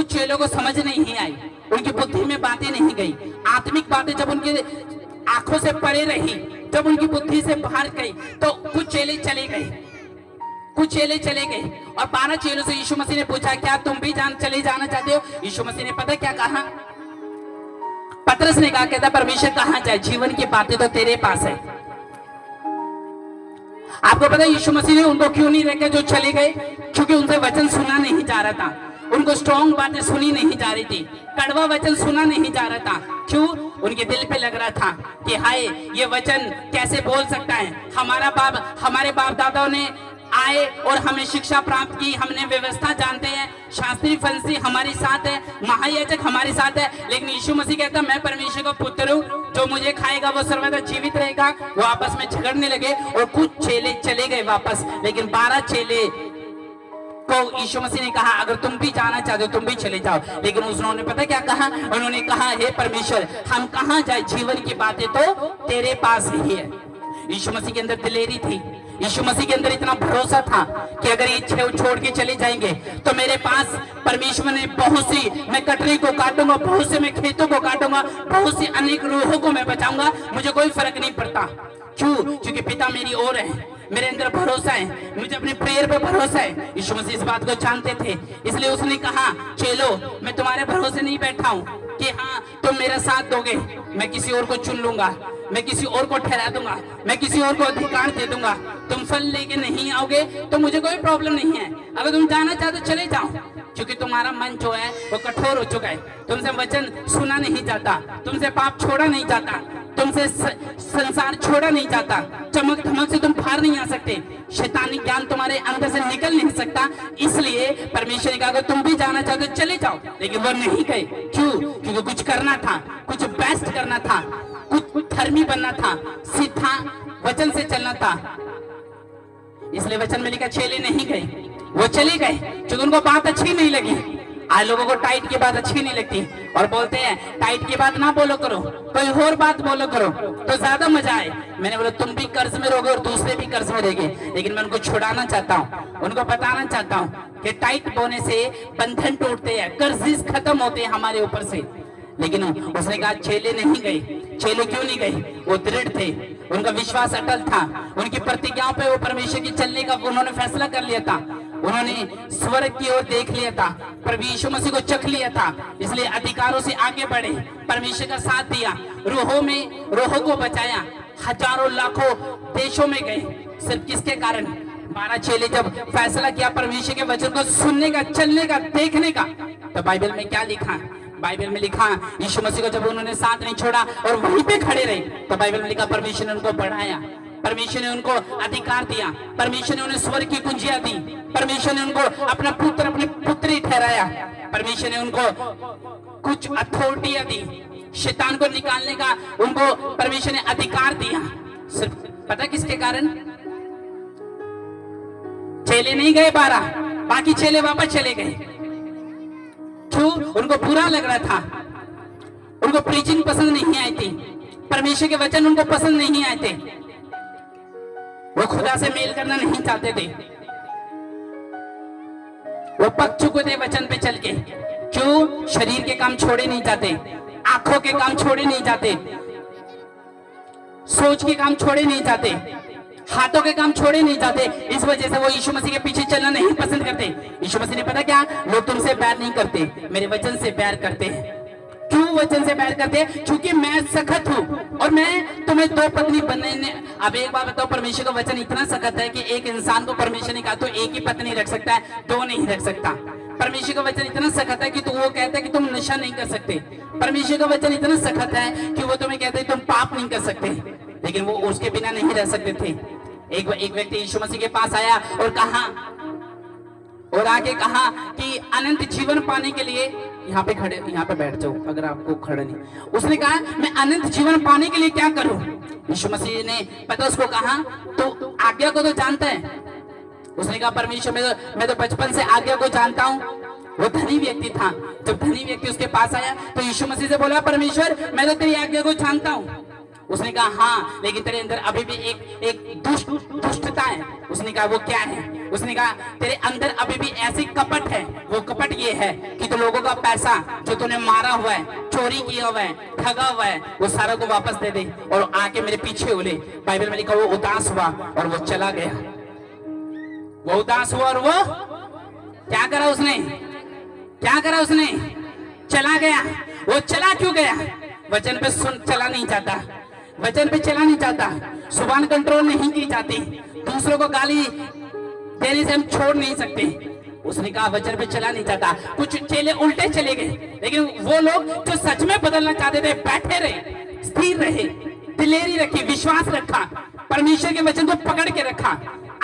चेलों को समझ नहीं आई, उनकी बुद्धि में बातें नहीं गई, आत्मिक बातें जब उनकी आंखों से परे रही, जब उनकी बुद्धि से बाहर गई, तो कुछ चेले चले गए और 12 चेलों से यीशु मसीह ने पूछा, क्या तुम भी चले जाना चाहते हो? यीशु मसीह ने पता क्या कहा? पतरस ने कहा, कहता परमेश्वर कहाँ जाए? जीवन की बातें तो तेरे पास है। आपको पता है यीशु मसीह ने उनको क्यों नहीं रखे जो चले गए? क्योंकि उनसे वचन सुना नहीं जा रहा था, उनको स्ट्रॉन्ग बातें सुनी नहीं जा रही थी, कड़वा वचन सुना नहीं जा रहा था। क्यों? उनके दिल पे लग रहा था कि हाय, ये वचन कैसे बोल सकता है? हमारे बाप दादाओं ने आए और हमें शिक्षा प्राप्त की, हमने व्यवस्था जानते हैं, शास्त्री फंसी हमारे साथ है, महायाजक हमारे साथ है, लेकिन यीशु मसीह कहता मैं परमेश्वर का पुत्र हूँ, जो मुझे खाएगा वो सर्वदा जीवित रहेगा। वो आपस में झगड़ने लगे और कुछ चेले चले गए वापस, लेकिन 12 चेले को यीशु मसीह ने कहा, अगर तुम भी जाना चाहते हो तुम भी चले जाओ। लेकिन उन्होंने पता क्या कहा? उन्होंने कहा, हे परमेश्वर, हम कहाँ जाए? जीवन की बातें तो तेरे पास ही है। यीशु मसीह के अंदर दिलेरी थी, यीशु मसीह के अंदर इतना भरोसा था कि अगर ये छोड़ के चले जाएंगे तो मेरे पास परमेश्वर ने बहुत सी, मैं कटरी को काटूंगा, बहुत से मैं खेतों को काटूंगा, बहुत सी अनेक रूहों को मैं बचाऊंगा, मुझे कोई फर्क नहीं पड़ता। क्यों? क्योंकि पिता मेरी ओर है, मेरे अंदर भरोसा है, मुझे अपने प्रेयर पे भरोसा है। यीशु मसीह इस बात को जानते थे, इसलिए उसने कहा, चलो मैं तुम्हारे भरोसे नहीं बैठा हूँ कि हाँ तुम मेरा साथ दोगे, मैं किसी और को चुन लूंगा, मैं किसी और को ठहरा दूंगा, मैं किसी और को अधिकार दे दूंगा। तुम फल लेके नहीं आओगे तो मुझे कोई प्रॉब्लम नहीं है, अगर तुम जाना चाहते तो चले जाओ, क्योंकि तुम्हारा मन जो है वो कठोर हो चुका है, तुमसे वचन सुना नहीं जाता, तुमसे पाप छोड़ा नहीं जाता, तुमसे संसार छोड़ा नहीं जाता, चमक धमक से तुम फार नहीं आ सकते, शैतानी ज्ञान तुम्हारे अंदर से निकल नहीं सकता। इसलिए परमेश्वर ने कहा अगर तुम भी जाना चाहते तो चले जाओ, लेकिन वो नहीं गए। क्यों? क्योंकि कुछ करना था, कुछ बेस्ट करना था, कुछ धर्मी बनना था, सीधा वचन से चलना था। इसलिए वचन में लिखा चेले नहीं गए, वो चले गए क्योंकि उनको बात अच्छी नहीं लगी, आज लोगों को टाइट की बात अच्छी नहीं लगती और बोलते हैं टाइट की बात ना बोलो करो, कोई और बात बोलो करो तो ज्यादा मजा आए। मैंने बोला तुम भी कर्ज में रहोगे और दूसरे भी कर्ज में रहेंगे, लेकिन मैं उनको छुड़ाना चाहता हूँ, उनको बताना चाहता हूँ कि टाइट बोने से बंधन टूटते हैं, कर्ज खत्म होते हैं हमारे ऊपर से। लेकिन उसने कहा चेले नहीं गए। चेले क्यों नहीं गए? वो दृढ़ थे, उनका विश्वास अटल था, उनकी प्रतिज्ञाओं पे वो परमेश्वर की चलने का उन्होंने फैसला कर लिया था, उन्होंने स्वर्ग की ओर देख लिया था, प्रभु यीशु मसीह को चख लिया था, इसलिए अधिकारों से आगे बढ़े, परमेश्वर का साथ दिया, रूहों को बचाया, हजारों लाखों देशों में गए। सिर्फ किसके कारण? 12 चेले जब फैसला किया परमेश्वर के वचन को सुनने का, चलने का, देखने का, तो बाइबल में क्या लिखा? बाइबल में लिखा यीशु मसीह को जब उन्होंने साथ नहीं छोड़ा और वहीं पे खड़े रहे, तो बाइबल में लिखा परमेश्वर ने उनको बढ़ाया, परमेश्वर ने उनको अधिकार दिया, परमेश्वर ने उन्हें स्वर्ग की कुंजियां दी, परमेश्वर ने उनको अपना पुत्र, अपनी पुत्री ठहराया, परमेश्वर ने उनको कुछ अथॉरिटियां दी, शैतान को निकालने का उनको परमेश्वर ने अधिकार दिया। सिर्फ पता किसके कारण? चेले नहीं गए 12, बाकी चेले वापस चले गए। क्यों? उनको बुरा लग रहा था, उनको प्रीचिंग पसंद नहीं आई थी, परमेश्वर के वचन उनको पसंद नहीं आए थे, वो खुदा से मेल करना नहीं चाहते थे, वो पक चुके थे वचन पे चल के। क्यों? शरीर के काम छोड़े नहीं जाते, आंखों के काम छोड़े नहीं जाते, सोच के काम छोड़े नहीं जाते, हाथों के काम छोड़े नहीं जाते। इस वजह से वो यीशु मसीह के पीछे चलना नहीं पसंद करते। यीशु मसीह ने पता क्या? लोग तुमसे बैर नहीं करते, मेरे वचन से बैर करते हैं। क्यों वचन से बैर करते हैं? क्योंकि मैं सख्त हूं और मैं तुम्हें 2 पत्नी बनने। अब एक बात बताओ, परमेश्वर का वचन इतना सख्त है कि एक इंसान को परमेश्वर ने कहा तो एक ही पत्नी रख सकता है, 2 नहीं रख सकता। परमेश्वर का वचन इतना सख्त है कि तो वो कहता है कि तुम नशा नहीं कर सकते। परमेश्वर का वचन इतना सख्त है कि वो तुम्हें कहते हैं तुम पाप नहीं कर सकते, लेकिन वो उसके बिना नहीं रह सकते थे। एक व्यक्ति यीशु मसीह के पास आया और कहा, और आगे कहा कि अनंत जीवन पाने के लिए, यहाँ पे बैठ जाओ अगर आपको खड़ा नहीं। उसने कहा मैं अनंत जीवन पाने के लिए क्या करूं? यीशु मसीह ने पता उसको कहा तो आज्ञा को तो जानता है। उसने कहा परमेश्वर मैं तो बचपन से आज्ञा को जानता हूं। वो धनी व्यक्ति था। जब धनी व्यक्ति उसके पास आया तो यीशु मसीह से बोला परमेश्वर मैं तो तेरी आज्ञा को जानता हूं। उसने कहा हाँ, लेकिन तेरे अंदर अभी भी एक दुष्टता है। उसने कहा वो क्या है? उसने कहा तेरे अंदर अभी भी ऐसी कपट है। वो कपट ये है कि तो लोगों का पैसा जो तूने मारा हुआ है, चोरी किया हुआ है, ठगा हुआ है, वो सारा को वापस दे दे और आके मेरे पीछे हो ले। बाइबल में लिखा वो उदास हुआ और वो चला गया। वो उदास हुआ और वो क्या करा उसने? चला गया। वो चला क्यों गया? वचन पे चला नहीं चाहता, वचन पे चला नहीं चाहता, जुबान कंट्रोल नहीं की जाती, दूसरों को गाली देने से हम छोड़ नहीं सकते। उसने कहा वचन पे चला नहीं चाहता। कुछ चेले उल्टे चले गए, लेकिन वो लोग जो सच में बदलना चाहते थे बैठे रहे, स्थिर रहे, दिलेरी रखी, विश्वास रखा, परमेश्वर के वचन को पकड़ के रखा,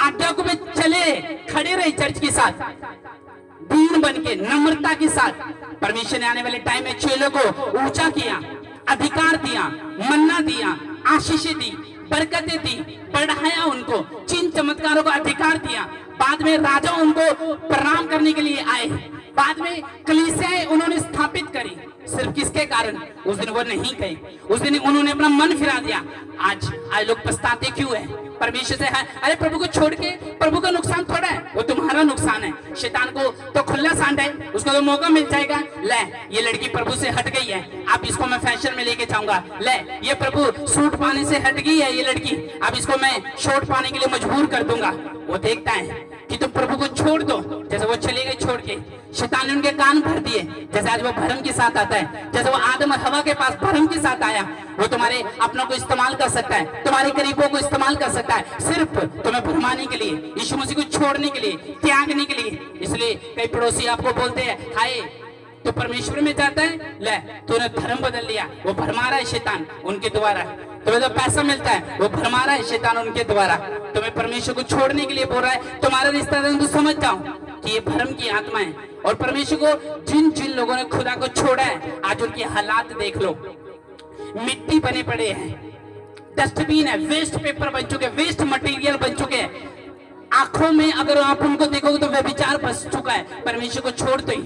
आज्ञा को में चले, खड़े रहे चर्च के साथ, दीन बन के, नम्रता के साथ। परमेश्वर ने आने वाले टाइम में चेलों को ऊंचा किया, अधिकार दिया, मन्ना दिया, आशीषें दी, बरकतें दी, बढ़ाया, उनको चिन्ह चमत्कारों का अधिकार दिया। बाद में राजा उनको प्रणाम करने के लिए आए, बाद में कलीसियाएं उन्होंने स्थापित करी। सिर्फ किसके कारण? उस दिन वो नहीं गए, उस दिन उन्होंने अपना मन फिरा दिया। आज लोग पछताते क्यों है? परमेश्वर से है, अरे प्रभु को छोड़ के, प्रभु का नुकसान थोड़ा है, वो तुम्हारा नुकसान है। शैतान को तो खुला सांड है, उसको तो मौका मिल जाएगा। ले ये लड़की प्रभु से हट गई है, अब इसको मैं फैशन में लेके जाऊंगा। ले ये प्रभु सूट पाने से हट गई है ये लड़की, अब इसको मैं शॉर्ट पाने के लिए मजबूर कर दूंगा। वो देखता है कि तुम प्रभु को छोड़ दो, जैसे वो चले गए छोड़ के। शैतान ने उनके कान भर दिए, जैसे आज वो भरम के साथ आता है, जैसे वो आदम और हवा के पास भरम के साथ आया। वो तुम्हारे अपनों को इस्तेमाल कर सकता है, तुम्हारे गरीबों को इस्तेमाल कर सकता है, सिर्फ तुम्हें भरमाने के लिए, यीशु मसीह को छोड़ने के लिए, त्यागने के लिए। इसलिए कई पड़ोसी आपको बोलते हैं हाय तो परमेश्वर में जाता है, ले तूने धर्म बदल लिया। वो भरमा रहा है शैतान उनके द्वारा। तुम्हें तो पैसा मिलता है, वो भरमा रहा है शैतान उनके द्वारा। तुम्हें परमेश्वर को छोड़ने के लिए बोल रहा है। तुम्हारा रिश्ता तो समझ जाओ कि ये भरम की आत्मा है। और परमेश्वर को जिन लोगों ने खुदा को छोड़ा है, आज उनके हालात देख लो, मिट्टी बने पड़े हैं, डस्टबिन है, वेस्ट पेपर बन चुके, वेस्ट मटेरियल बन चुके हैं। आंखों में अगर आप उनको देखोगे तो व्यभिचार बस चुका है। परमेश्वर को छोड़ दो ही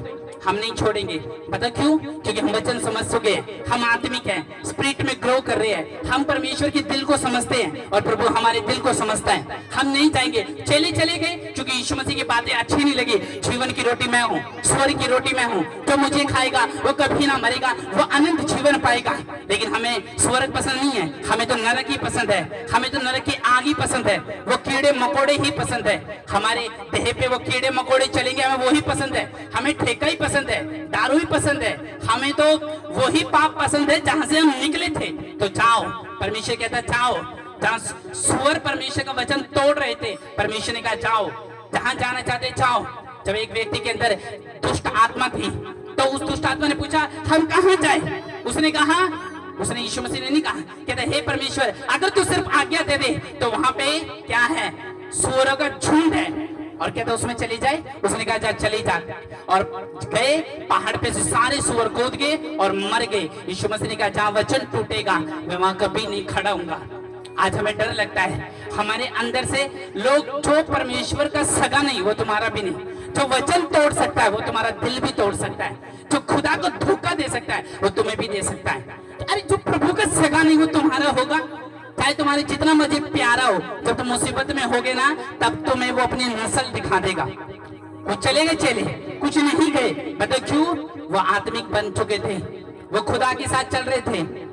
हम नहीं छोड़ेंगे। पता क्यों? क्योंकि हम वचन समझ चुके हैं, हम आत्मिक हैं, स्पिरिट में ग्रो कर रहे हैं, हम परमेश्वर के दिल को समझते हैं और प्रभु हमारे दिल को समझता है। हम नहीं जाएंगे, चले गए क्योंकि यीशु मसीह की बातें अच्छी नहीं लगी। जीवन की रोटी मैं हूँ, स्वर्ग की रोटी मैं हूँ, जो मुझे खाएगा वो कभी ना मरेगा, वो अनंत जीवन पाएगा। लेकिन हमें स्वर्ग पसंद नहीं है, हमें तो नरक ही पसंद है, हमें तो नरक की आग ही पसंद है, वो कीड़े मकोड़े ही पसंद है। हमारे देह पे वो कीड़े मकोड़े चलेंगे, हमें वो ही पसंद है, हमें ठेका ही पसंद है, दारू ही पसंद है, हमें तो वही पाप पसंद है जहां से हम निकले थे। तो जाओ, परमेश्वर कहता है जाओ। जहां सुअर परमेश्वर का वचन तोड़ रहे थे, परमेश्वर ने कहा जाओ, जहां जाना चाहते जाओ। जब एक व्यक्ति के अंदर दुष्ट आत्मा थी तो उस दुष्ट आत्मा ने पूछा हम कहां जाए? उसने यीशु मसीह ने नहीं कहा, कहता हे परमेश्वर अगर तू सिर्फ आज्ञा दे दे तो वहां पे क्या है? सुअरों का झुंड है और कहता उसमें चली जाए। उसने कहा जा चली जा, और गए पहाड़ पे से सारे सुअर कूद गए और मर गए। यीशु मसीह ने कहा जहां वचन टूटेगा मैं वहां कभी नहीं खड़ा हूंगा। आज हमें डर लगता है, हमारे अंदर से लोग जो परमेश्वर का सगा नहीं वो तुम्हारा भी नहीं, जो वचन तोड़ सकता है वो तुम्हारा दिल भी तोड़ सकता है, जो खुदा को धोखा दे सकता है वो तुम्हें भी दे सकता है। अरे जो प्रभु का सगा नहीं वो तुम्हारा होगा, चाहे तुम्हारे जितना मर्जी प्यारा हो, जब तुम मुसीबत में होगे ना तब तुम्हें वो अपनी नस्ल दिखा देगा। वो चले कुछ नहीं गए। बताओ क्यों? वो आत्मिक बन चुके थे, वो खुदा के साथ चल रहे थे।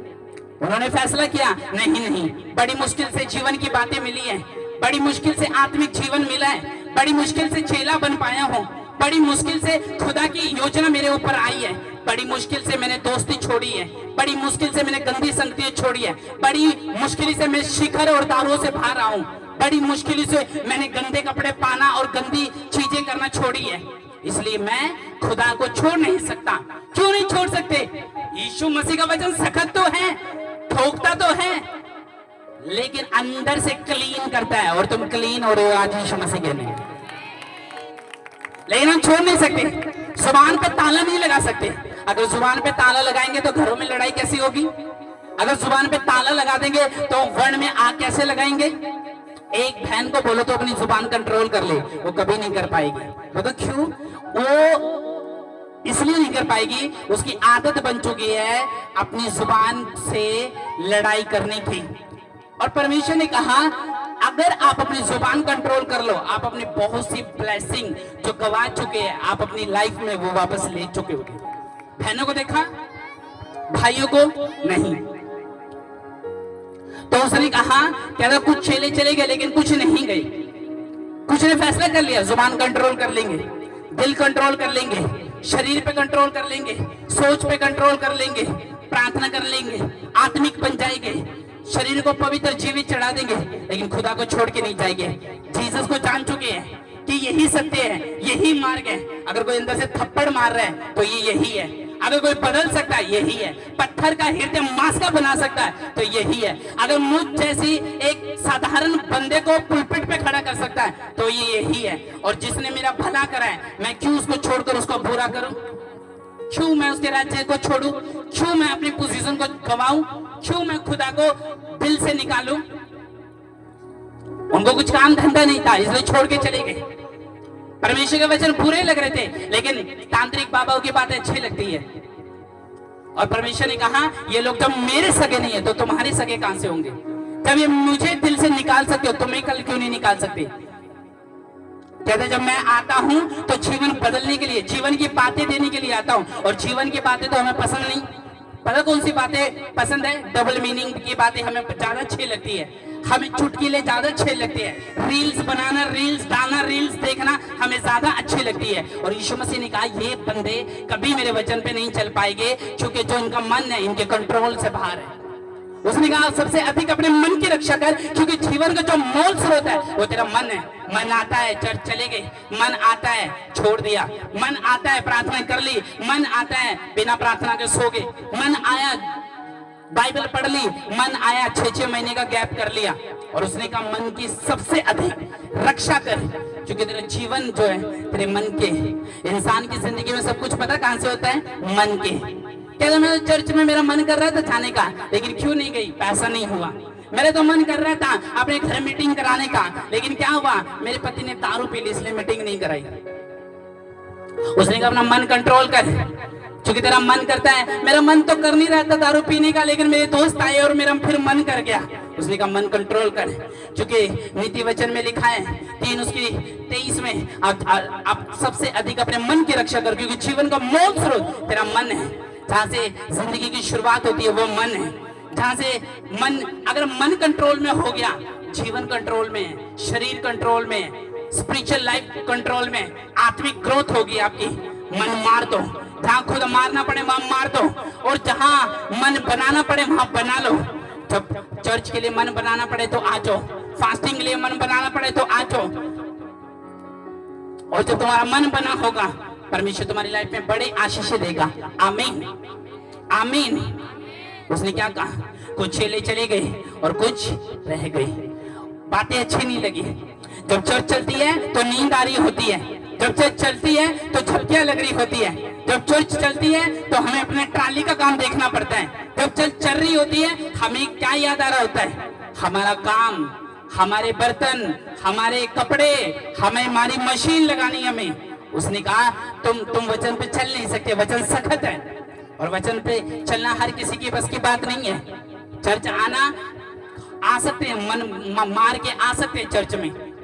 उन्होंने फैसला किया नहीं, बड़ी मुश्किल से जीवन की बातें मिली है, बड़ी मुश्किल से आत्मिक जीवन मिला है, बड़ी मुश्किल से चेला बन पाया हूँ, बड़ी मुश्किल से खुदा की योजना मेरे ऊपर आई है, बड़ी मुश्किल से मैंने दोस्ती छोड़ी है, बड़ी मुश्किल से मैंने गंदी संगतियां छोड़ी है, बड़ी मुश्किल से मैं शिखर और दारों से बाहर आया हूं, बड़ी मुश्किल से मैंने गंदे कपड़े पाना और गंदी चीजें करना छोड़ी है। इसलिए मैं खुदा को छोड़ नहीं सकता। क्यों नहीं छोड़ सकते? यीशु मसीह का वचन सख्त तो है, ठोकता तो है, लेकिन अंदर से क्लीन करता है, और तुम क्लीन हो रहे हो आज यीशु मसीह के लिए। लेकिन हम छोड़ नहीं सकते, जुबान पे ताला नहीं लगा सकते। अगर जुबान पे ताला लगाएंगे तो घरों में लड़ाई कैसी होगी? अगर जुबान पे ताला लगा देंगे तो वर्ण में आग कैसे लगाएंगे? एक बहन को बोलो तो अपनी जुबान कंट्रोल कर ले, वो कभी नहीं कर पाएगी। तो क्यों? वो इसलिए नहीं कर पाएगी, उसकी आदत बन चुकी है अपनी जुबान से लड़ाई करने की। और परमेश्वर ने कहा अगर आप अपनी जुबान कंट्रोल कर लो, आप अपनी बहुत सी ब्लेसिंग जो गवा चुके हैं आप अपनी लाइफ में वो वापस ले चुके हो। बहनों को देखा, भाइयों को नहीं। तो उसने कहा क्या कुछ चेले चले गए लेकिन कुछ नहीं गए। कुछ ने फैसला कर लिया जुबान कंट्रोल कर लेंगे, दिल कंट्रोल कर लेंगे, शरीर पे कंट्रोल कर लेंगे, सोच पे कंट्रोल कर लेंगे, प्रार्थना कर लेंगे, आत्मिक बन जाएंगे, शरीर को पवित्र जीवित चढ़ा देंगे, लेकिन खुदा को छोड़ के नहीं जाएंगे। जीसस को जान चुके हैं कि यही सत्य है, यही मार्ग है। अगर कोई अंदर से थप्पड़ मार रहा है तो ये यही है। अगर कोई बदल सकता है यही है। पत्थर का हृदय मांस का बना सकता है तो यही है। अगर मुझ जैसी एक साधारण बंदे को पुलपिट पे खड़ा कर सकता है तो ये यही है। और जिसने मेरा भला करा है मैं क्यों उसको छोड़कर उसको बुरा करूं? क्यों मैं उसके राज्य को छोड़ूं? क्यों मैं अपनी पोजीशन को गवाऊं? क्यों मैं खुदा को दिल से निकालूं? उनको कुछ काम धंधा नहीं था इसलिए छोड़ के चले गए। परमेश्वर के वचन बुरे लग रहे थे लेकिन तांत्रिक बाबाओं की बातें अच्छी लगती है। और परमेश्वर ने कहा ये लोग जब मेरे सगे नहीं है तो तुम्हारे सगे कहां से होंगे? जब ये मुझे दिल से निकाल सकते हो तुम्हें कल क्यों नहीं निकाल सकते? कहते जब मैं आता हूं तो जीवन बदलने के लिए, जीवन की बातें देने के लिए आता हूं। और जीवन की बातें तो हमें पसंद नहीं। पता कौन सी बातें पसंद है? डबल मीनिंग की बातें हमें ज्यादा अच्छी लगती है, हमें चुटकुले ज्यादा अच्छे लगते हैं, रील्स बनाना, रील्स डालना, रील्स देखना हमें ज्यादा अच्छी लगती है। और यीशु मसीह ने कहा ये बंदे कभी मेरे वचन पे नहीं चल पाएंगे क्योंकि जो इनका मन है इनके कंट्रोल से बाहर है। उसने कहा सबसे अधिक अपने मन की रक्षा कर क्योंकि जीवन का जो मूल स्रोत है वो तेरा मन है। मन आता है चर्च चले गए, मन आता है छोड़ दिया, मन आता है प्रार्थना कर ली, मन आता है बिना प्रार्थना के सो गए, मन आया बाइबल पढ़ ली, मन आया 6-6 महीने का गैप कर लिया। और उसने कहा मन की सबसे अधिक रक्षा कर क्योंकि तेरा जीवन जो है तेरे मन के। इंसान की जिंदगी में सब कुछ पता कहां से होता है? मन के। कहता मैं चर्च में मेरा मन कर रहा था जाने का लेकिन क्यों नहीं गई? पैसा नहीं हुआ। मेरा तो मन कर रहा था अपने घर मीटिंग कराने का लेकिन क्या हुआ? मेरे पति ने दारू पी ली इसलिए मीटिंग नहीं कराई। उसने कहा अपना मन कंट्रोल कर, क्योंकि तेरा मन करता है। मेरा मन तो कर नहीं रहा था दारू पीने का, लेकिन मेरे दोस्त आए और मेरा फिर मन कर गया। उसने कहा मन कंट्रोल कर, क्योंकि नीति वचन में लिखा है 3:23 में आप सबसे अधिक अपने मन की रक्षा कर, क्योंकि जीवन का मूल स्रोत तेरा मन है। जहाँ से जिंदगी की शुरुआत होती है वो मन है। जहाँ से मन, अगर मन कंट्रोल में हो गया, जीवन कंट्रोल में, शरीर कंट्रोल में, स्पिरिचुअल लाइफ कंट्रोल में, आत्मिक ग्रोथ होगी आपकी। मन मार दो, जहाँ खुद मारना पड़े वहां मार दो, और जहाँ मन बनाना पड़े वहां बना लो। जब चर्च के लिए मन बनाना पड़े तो आ जाओ, फास्टिंग के लिए मन बनाना पड़े तो आ जाओ। और जब तुम्हारा मन बना होगा, परमेश्वर तुम्हारी लाइफ में बड़े आशीष देगा। आमीन, आमीन। उसने क्या कहा, कुछ चेले चले गए और कुछ रह गए। बातें अच्छी नहीं लगी। जब चर्च चलती है तो नींद आ रही होती है, जब चर्च चलती है तो झपकियां लग रही होती है, जब चर्च चलती है तो हमें अपने ट्राली का काम देखना पड़ता है, जब चर्च चल रही होती है हमें क्या याद आ रहा होता है, हमारा काम, हमारे बर्तन, हमारे कपड़े, हमें हमारी मशीन लगानी हमें। उसने कहा तुम वचन पे चल नहीं सकते, वचन सख्त है, और वचन पे चलना हर किसी की बस की बात नहीं है। चर्च आ सकते हैं, मन मार के आ सकते हैं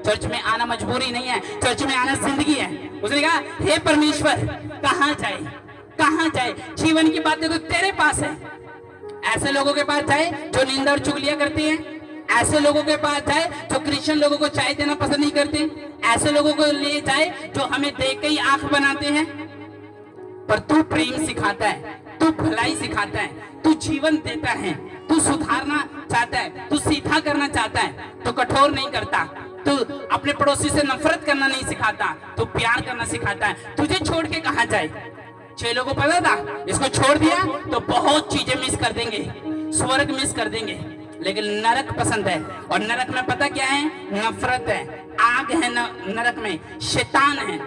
चर्च में आना मजबूरी नहीं है, चर्च में आना जिंदगी है। उसने कहा हे परमेश्वर कहाँ जाए, कहाँ जाए, जीवन की बातें तो तेरे पास है। ऐसे लोगों के पास जाए जो निंदा और चुगलियां करते हैं, ऐसे लोगों के पास जाए जो क्रिश्चियन लोगों को चाय देना पसंद नहीं करते, ऐसे लोगों को ले जाए जो हमें देख के ही आंख बनाते हैं। पर तू प्रेम सिखाता है, तू भलाई सिखाता है, तू जीवन देता है, तू सुधारना चाहता है, तू सीधा करना चाहता है, तू कठोर नहीं करता, तू अपने पड़ोसी से नफरत करना नहीं सिखाता, तू प्यार करना सिखाता है। तुझे छोड़ के कहाँ जाए। चेलों को पता था इसको छोड़ दिया तो बहुत चीजें मिस कर देंगे, स्वर्ग मिस कर देंगे, लेकिन नरक पसंद है। और नरक में पता क्या है, नफरत है, आग है नरक में, शैतान है,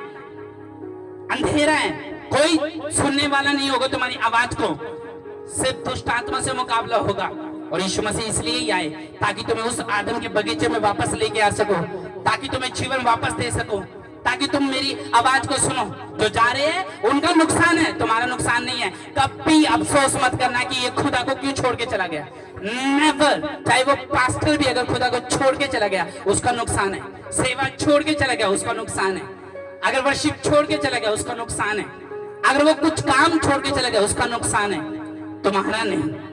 अंधेरा है, कोई सुनने वाला नहीं होगा तुम्हारी आवाज को, सिर्फ दुष्ट आत्मा से मुकाबला होगा। और यीशु मसीह इसलिए ही आए ताकि तुम्हें उस आदम के बगीचे में वापस लेके आ सको, ताकि तुम्हें जीवन वापस दे सको, ताकि तुम मेरी आवाज को सुनो। जो जा रहे हैं उनका नुकसान है, तुम्हारा नुकसान नहीं है। कभी अफसोस मत करना कि ये खुदा को क्यों छोड़ के चला गया, नेवर। चाहे वो पास्टर भी अगर खुदा को छोड़ के चला गया उसका नुकसान है, सेवा छोड़ के चला गया उसका नुकसान है, अगर वर्शिप छोड़ के चला गया उसका नुकसान है, अगर वो कुछ काम छोड़ के चला गया उसका नुकसान है, तुम्हारा नहीं।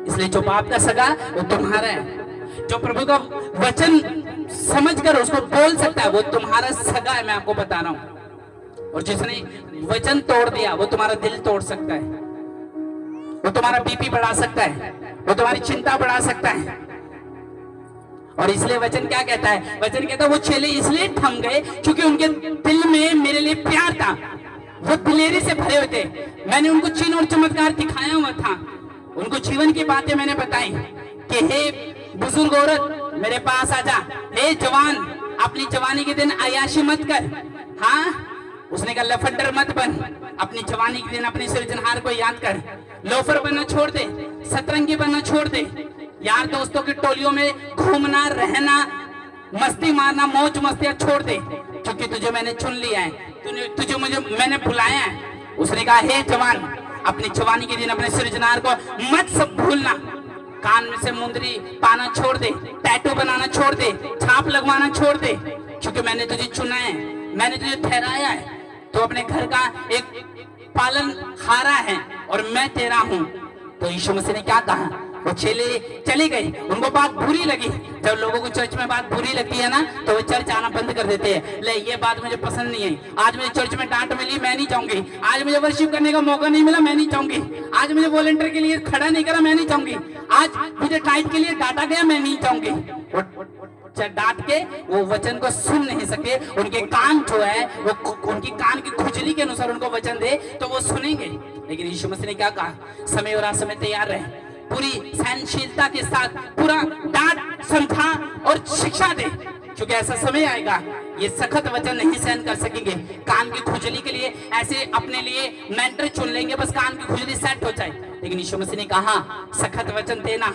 इसलिए जो बाप का सगा वो तुम्हारा है, जो प्रभु का वचन समझकर उसको बोल सकता है वो तुम्हारा सगा है, मैं आपको बता रहा हूं। और जिसने वचन तोड़ दिया वो तुम्हारा दिल तोड़ सकता है, वो तुम्हारा बीपी बढ़ा सकता है, वो तुम्हारी चिंता बढ़ा सकता है। और इसलिए वचन क्या कहता है, वचन कहता है वो चेले इसलिए थम गए क्योंकि उनके दिल में मेरे लिए प्यार था, वो दिलेरी से भरे हुए थे। मैंने उनको चिन्ह और चमत्कार दिखाया हुआ था, उनको जीवन की बातें मैंने बताई कि हे बुजुर्ग औरत मेरे पास आजा, हे जवान अपनी जवानी के दिन अय्याशी मत कर। हाँ, उसने कहा लफंडर मत बन, अपनी जवानी के दिन अपने सृजनहार को याद कर, लोफर बनना छोड़ दे, सतरंगी बनना छोड़ दे, यार दोस्तों की टोलियों में घूमना रहना, मस्ती मारना, मौज मस्तियां छोड़ दे, क्योंकि तुझे मैंने चुन लिया है, तुझे मुझे मैंने बुलाया है। उसने कहा हे जवान अपनी जवानी के दिन अपने सृजनहार को मत सब भूलना, कान में से मुंदरी पाना छोड़ दे, टैटू बनाना छोड़ दे, छाप लगवाना छोड़ दे, क्योंकि मैंने तुझे चुना है, मैंने तुझे ठहराया है। तो अपने घर का एक पालन हारा है और मैं तेरा हूं। तो यीशु मसीह ने क्या कहा, वो चेले चले गए, उनको बात बुरी लगी। जब लोगों को चर्च में बात बुरी लगती है ना तो वो चर्च आना बंद कर देते हैं। ले ये बात मुझे पसंद नहीं है, आज मुझे चर्च में डांट मिली मैं नहीं जाऊंगी, आज मुझे वर्शिप करने का मौका नहीं मिला मैं नहीं जाऊंगी, आज मुझे वॉलंटियर के लिए खड़ा नहीं करा मैं नहीं जाऊंगी, आज मुझे टाइट के लिए डांटा गया मैं नहीं जाऊंगी। डांट के वो वचन को सुन नहीं सके, उनके कान जो है वो उनकी कान की खुजली के अनुसार उनको वचन दे तो वो सुनेंगे। लेकिन यीशु मसीह ने क्या कहा, समय और असमय तैयार रहे, पूरी सहनशीलता के साथ पूरा डांट समझा और शिक्षा दे, क्योंकि ऐसा समय आएगा ये सख्त वचन नहीं सहन कर सकेंगे। कान की खुजली के लिए ऐसे अपने लिए मेंटर चुन लेंगे बस कान की खुजली सेट हो जाए। लेकिन यीशु मसीह ने कहा सख्त वचन देना,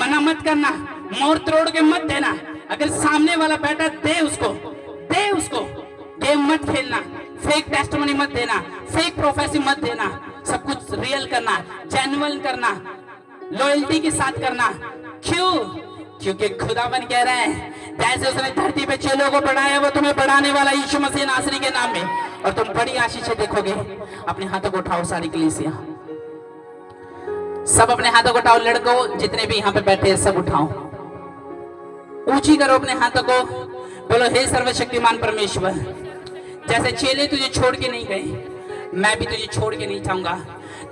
मना मत करना, मोर तोड़ के मत देना। अगर सामने वाला बैठा दे उसको गेम मत खेलना, फेक टेस्टिमनी मत देना, फेक प्रोफेसी मत देना, सब कुछ रियल करना, जेन्युइन करना, लॉयल्टी के साथ करना। क्यों? क्योंकि खुदावन कह रहा है जैसे उसने धरती पे चेलों को बढ़ाया वो तुम्हें बढ़ाने वाला यीशु मसीह नासरी के नाम में, और तुम बड़ी आशीषें देखोगे। अपने हाथों को उठाओ सारी कलीसिया, सब अपने हाथों को उठाओ, लड़कों जितने भी यहाँ पे बैठे हैं सब उठाओ, ऊंची करो अपने हाथों को, बोलो हे सर्वशक्तिमान परमेश्वर, जैसे चेले तुझे छोड़ के नहीं गए, मैं भी तुझे छोड़ के नहीं जाऊंगा।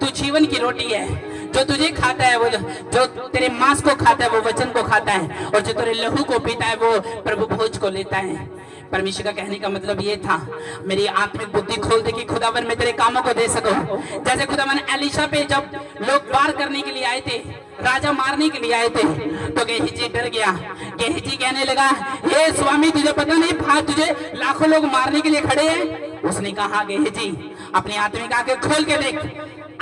तू जीवन की रोटी है, जो तुझे खाता है, वो जो तेरे मांस को खाता है वो वचन को खाता है, और जो तेरे लहू को पीता है वो प्रभु भोज को लेता है। परमेश्वर का कहने का मतलब ये था, मेरी आत्मिक बुद्धि खोल दे कि खुदावन मैं तेरे कामों को दे सकूं। जैसे खुदावन एलिशा पे जब लोग वार करने के लिए आए थे, राजा मारने के लिए आए थे, तो गेहजी डर गया। गेहजी कहने लगा, हे स्वामी तुझे पता नहीं बाहर तुझे लाखों लोग मारने के लिए खड़े हैं। उसने कहा, गेहजी अपनी आत्मिक आंखें खोल के देख,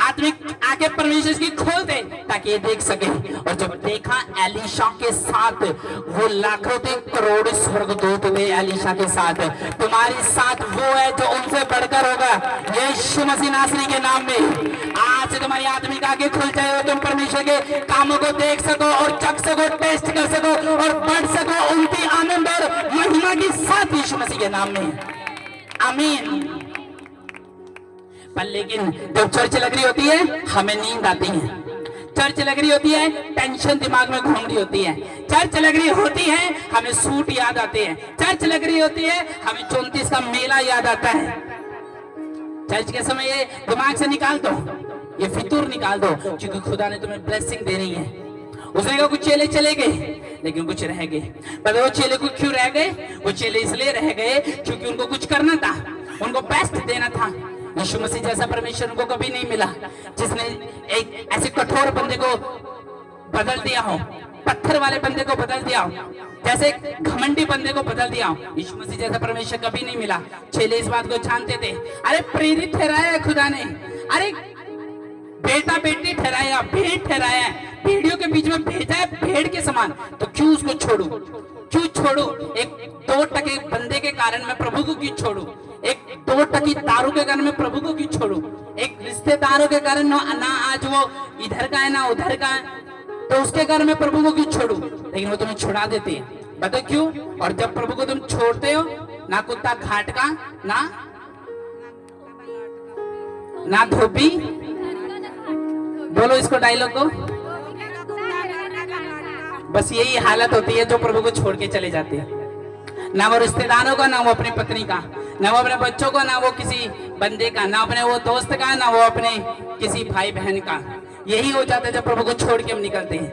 आत्मिक आंखें परमेश्वर की खोल दे ताकि ये देख सके। और जब देखा एलिशा के साथ वो लाखों थे, करोड़ों स्वर्गदूत थे एलिशा के साथ। तुम्हारी साथ वो है जो उनसे बढ़कर होगा, यीशु मसीह नासरी के नाम में। आज तुम्हारी आत्मिक आंखें खुल जाए और तुम परमेश्वर के कामों को देख सको और चख सको, टेस्ट कर सको और बढ़ सको उनकी आनंद और महिमा के साथ यीशु मसीह के नाम में। आमीन। पर लेकिन जब चर्च लग रही होती है हमें नींद आती है, चर्च लग रही होती है टेंशन दिमाग में घूम रही होती है, चर्च लग रही होती है हमें सूट याद आते हैं, चर्च लग रही होती है हमें 34 का मेला याद आता है। चर्च के समय ये दिमाग से निकाल दो, ये फितूर निकाल दो, क्योंकि खुदा ने तुम्हें ब्लेसिंग दे रही है। उसने कहा कुछ चेले चले गए लेकिन कुछ रह गए। पर वो चेले को क्यों रह गए? वो चेले इसलिए रह गए क्योंकि उनको कुछ करना था, उनको बेस्ट देना था। यीशु मसीह जैसा परमेश्वर उनको कभी नहीं मिला जिसने एक ऐसे कठोर बंदे को बदल दिया हो, पत्थर वाले बंदे को बदल दिया हो, जैसे घमंडी बंदे को बदल दिया हो। यीशु मसीह जैसा परमेश्वर कभी नहीं मिला। चेले इस बात को जानते थे। अरे प्रेरित ठहराया है खुदा ने, अरे बेटा बेटी ठहराया, भेड़ ठहराया है, भेड़ियों के बीच में भेजा है भेड़ के समान, तो क्यों उसको छोड़ू? क्यों छोड़ू? एक 2 टके बंदे के कारण मैं प्रभु को क्यों छोड़ू? एक 2 टकी दारू के कारण मैं प्रभु को क्यों छोड़ू? एक रिश्तेदारों के कारण ना आज वो इधर का है ना उधर का है, तो उसके कारण मैं प्रभु को क्यों छोड़ू? लेकिन वो तुम्हें छुड़ा देती है। बताओ क्यों? और जब प्रभु को तुम छोड़ते हो, ना कुत्ता घाट का, ना धोबी, बोलो इसको डायलॉग को, बस यही हालत होती है जो प्रभु को छोड़ के चले जाते हैं। ना वो रिश्तेदारों का, ना वो अपनी पत्नी का, ना वो अपने बच्चों का, ना वो किसी बंदे का, ना अपने वो दोस्त का, ना वो अपने किसी भाई बहन का। यही हो जाता है जब प्रभु को छोड़ के हम निकलते हैं।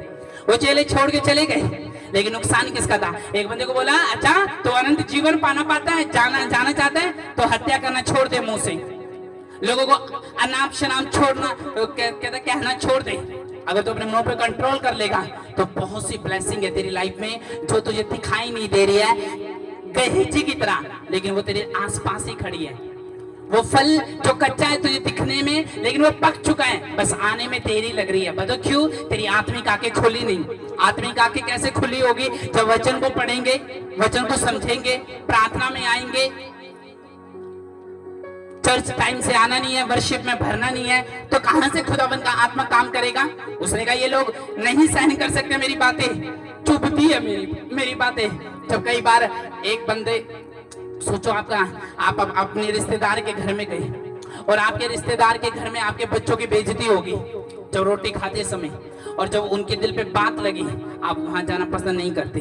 वो चेले छोड़ के चले गए, लेकिन नुकसान किसका था? एक बंदे को बोला, अच्छा तो अनंत जीवन पाना पाता है, जाना चाहता है तो हत्या करना छोड़ दे, मुंह से लोगों को अनाप शनाप छोड़ना, कहना छोड़ दे। अगर तू अपने मुंह पे कंट्रोल कर लेगा तो बहुत सी ब्लेसिंग है तेरी लाइफ में जो तुझे दिखाई नहीं दे रही है गहेजी की तरह, लेकिन वो तेरे आसपास ही खड़ी है। वो फल जो कच्चा है तुझे दिखने में, लेकिन वो पक चुका है, बस आने में देरी लग रही है। बताओ क्यों? तेरी आत्मिक आंखें खुली नहीं। आत्मिक आंखें कैसे खुली होगी? जब वचन को पढ़ेंगे, वचन को समझेंगे, प्रार्थना में आएंगे। चर्च टाइम से आना नहीं है, वर्शिप में भरना नहीं है, तो कहां से खुदाबंद का आत्मा काम करेगा? उसने कहा ये लोग नहीं सहन कर सकते मेरी बातें, चुभती है मेरी बातें। जब कई बार एक बंदे, सोचो आप अपने रिश्तेदार के घर में गए और आपके रिश्तेदार के घर में आपके बच्चों की बेइज्जती होगी जब रोटी खाते समय, और जब उनके दिल पे बात लगी आप वहां जाना पसंद नहीं करते।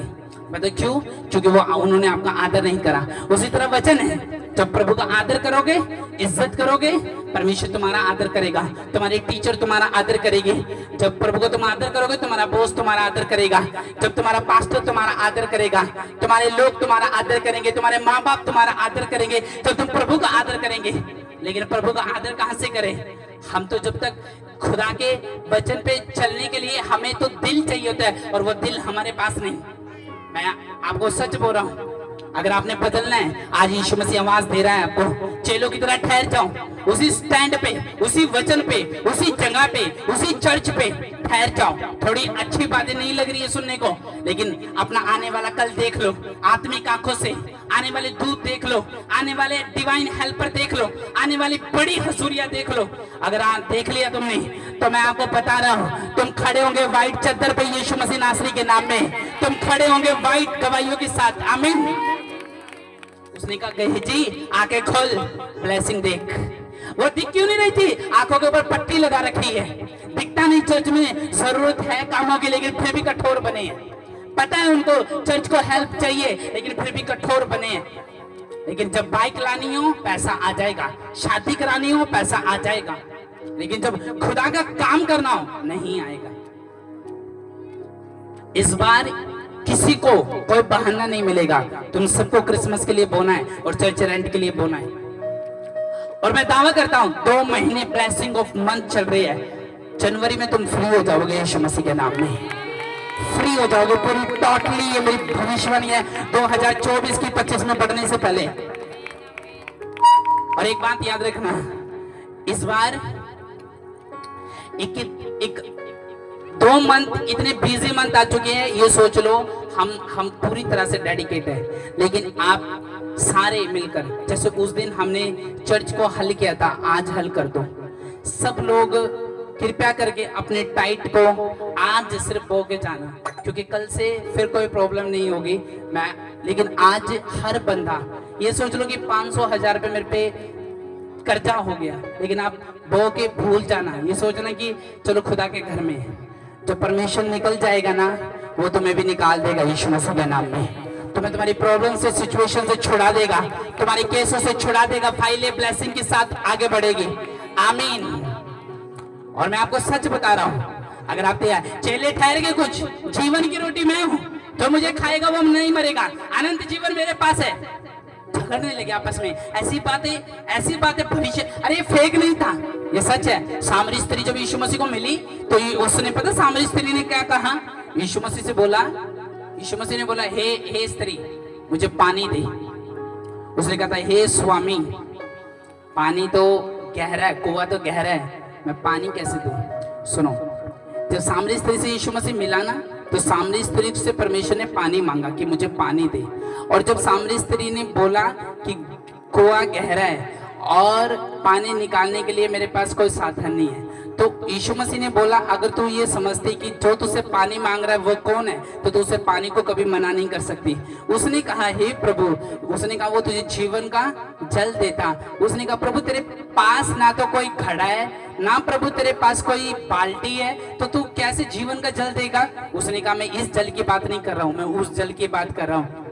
बताओ क्यों? क्योंकि वो उन्होंने आपका आदर नहीं करा। उसी तरह वचन है, जब प्रभु का आदर करोगे, इज्जत करोगे, परमेश्वर तुम्हारा आदर करेगा, तुम्हारे टीचर तुम्हारा आदर करेगी। जब प्रभु को तुम आदर करोगे, तुम्हारा बॉस तुम्हारा आदर करेगा। जब तुम्हारा पास्टर तुम्हारा आदर करेगा, तुम्हारे लोग तुम्हारा आदर करेंगे, तुम्हारे माँ बाप तुम्हारा आदर करेंगे, जब तुम प्रभु का आदर करेंगे। लेकिन प्रभु का आदर कहाँ से करें? हम तो जब तक खुदा के वचन पे चलने के लिए हमें तो दिल चाहिए होता है, और वो दिल हमारे पास नहीं। मैं आपको सच बोल रहा हूँ, अगर आपने बदलना है, आज यीशु मसीह आवाज दे रहा है आपको, चेलों की तरह ठहर जाओ उसी स्टैंड पे, उसी वचन पे, उसी जगह पे, उसी चर्च पे, ठहर जाओ, थोड़ी अच्छी बातें नहीं लग रही है सुनने को, लेकिन अपना आने वाला कल देख लो आत्मिक आंखों से, आने वाले दूत देख लो, आने वाले डिवाइन हेल्पर देख लो, आने वाली बड़ी हसूरियां देख लो। अगर देख लिया तुमने तो मैं आपको बता रहा हूं, तुम खड़े होंगे व्हाइट चद्दर पे यीशु मसीह नासरी के नाम में, तुम खड़े होंगे व्हाइट गवाहियों के साथ। आमीन। उसने कहा गेहजी आंखें खोल, ब्लेसिंग देख। वो दिख क्यों नहीं रही थी? आंखों के ऊपर पट्टी लगा रखी है, दिखता नहीं। चर्च में जरूरत है कामों की, लेकिन फिर भी कठोर बने हैं। पता है उनको चर्च को हेल्प चाहिए, लेकिन फिर भी कठोर बने हैं। लेकिन जब बाइक लानी हो पैसा आ जाएगा, शादी करानी हो पैसा आ जाएगा, लेकिन जब खुदा का काम करना हो नहीं आएगा। इस बार किसी को कोई बहाना नहीं मिलेगा, तुम सबको क्रिसमस के लिए बोना है और चर्च रेंट के लिए बोना है। और मैं दावा करता हूं 2 महीने ब्लेसिंग ऑफ मंथ चल रही है, जनवरी में तुम फ्री हो जाओगे यीशु मसीह के नाम में, फ्री हो जाओगे पूरी टोटली। ये मेरी भविष्यवाणी है 2024 की 25 में बढ़ने से पहले। और एक बात याद रखना, इस बार एक 2 मंथ इतने बिजी मंथ आ चुके हैं, ये सोच लो हम पूरी तरह से डेडिकेट है। लेकिन आप सारे मिलकर, जैसे उस दिन हमने चर्च को हल किया था, आज हल कर दो। सब लोग कृपया करके अपने टाइट को आज सिर्फ बो के जाना, क्योंकि कल से फिर कोई प्रॉब्लम नहीं होगी। लेकिन आज हर बंदा ये सोच लो कि 500-1000 रुपये मेरे पे कर्जा हो गया, लेकिन आप बो के भूल जाना, ये सोचना कि चलो खुदा के घर में जब परमेश्वर निकल जाएगा ना, वो तुम्हें भी निकाल देगा यीशु मसीह के नाम में। तुम्हें तुम्हारी प्रॉब्लम से, सिचुएशन से छुड़ा देगा, तुम्हारे केसों से छुड़ा देगा, फाइलें ब्लेसिंग के साथ आगे बढ़ेगी। आमीन। और मैं आपको सच बता रहा हूं, अगर आप चेले ठहर के कुछ, जीवन की रोटी मैं हूं, जो मुझे खाएगा वो नहीं मरेगा, अनंत जीवन मेरे पास है। झगड़ने लगे आपस में, ऐसी बातें भविष्य, अरे फेक नहीं था, ये सच है। सामरी स्त्री जब यीशु मसीह को मिली तो उसने, पता सामरी स्त्री ने क्या कहा? यीशु मसीह से बोला, यीशु मसीह ने बोला, हे स्त्री मुझे पानी दे। उसने कहा था, हे स्वामी पानी तो गहरा है, कुआं तो गहरा है, मैं पानी कैसे दूं? सुनो, जब सामरी स्त्री से यीशु मसीह मिला ना, तो सामरी स्त्री से परमेश्वर ने पानी मांगा कि मुझे पानी दे। और जब सामरी स्त्री ने बोला कि कुआं गहरा है और पानी निकालने के लिए मेरे पास कोई साधन नहीं है, तो यीशु मसीह ने बोला, अगर तू ये समझती कि जो तुझसे पानी मांग रहा है वो कौन है, तो तू उसे पानी को कभी मना नहीं कर सकती। उसने कहा, हे प्रभु, उसने कहा वो तुझे जीवन का जल देता। उसने कहा, प्रभु तेरे पास ना तो कोई घड़ा है, ना प्रभु तेरे पास कोई बाल्टी है, तो तू कैसे जीवन का जल देगा? उसने कहा, मैं इस जल की बात नहीं कर रहा हूं, मैं उस जल की बात कर रहा हूं।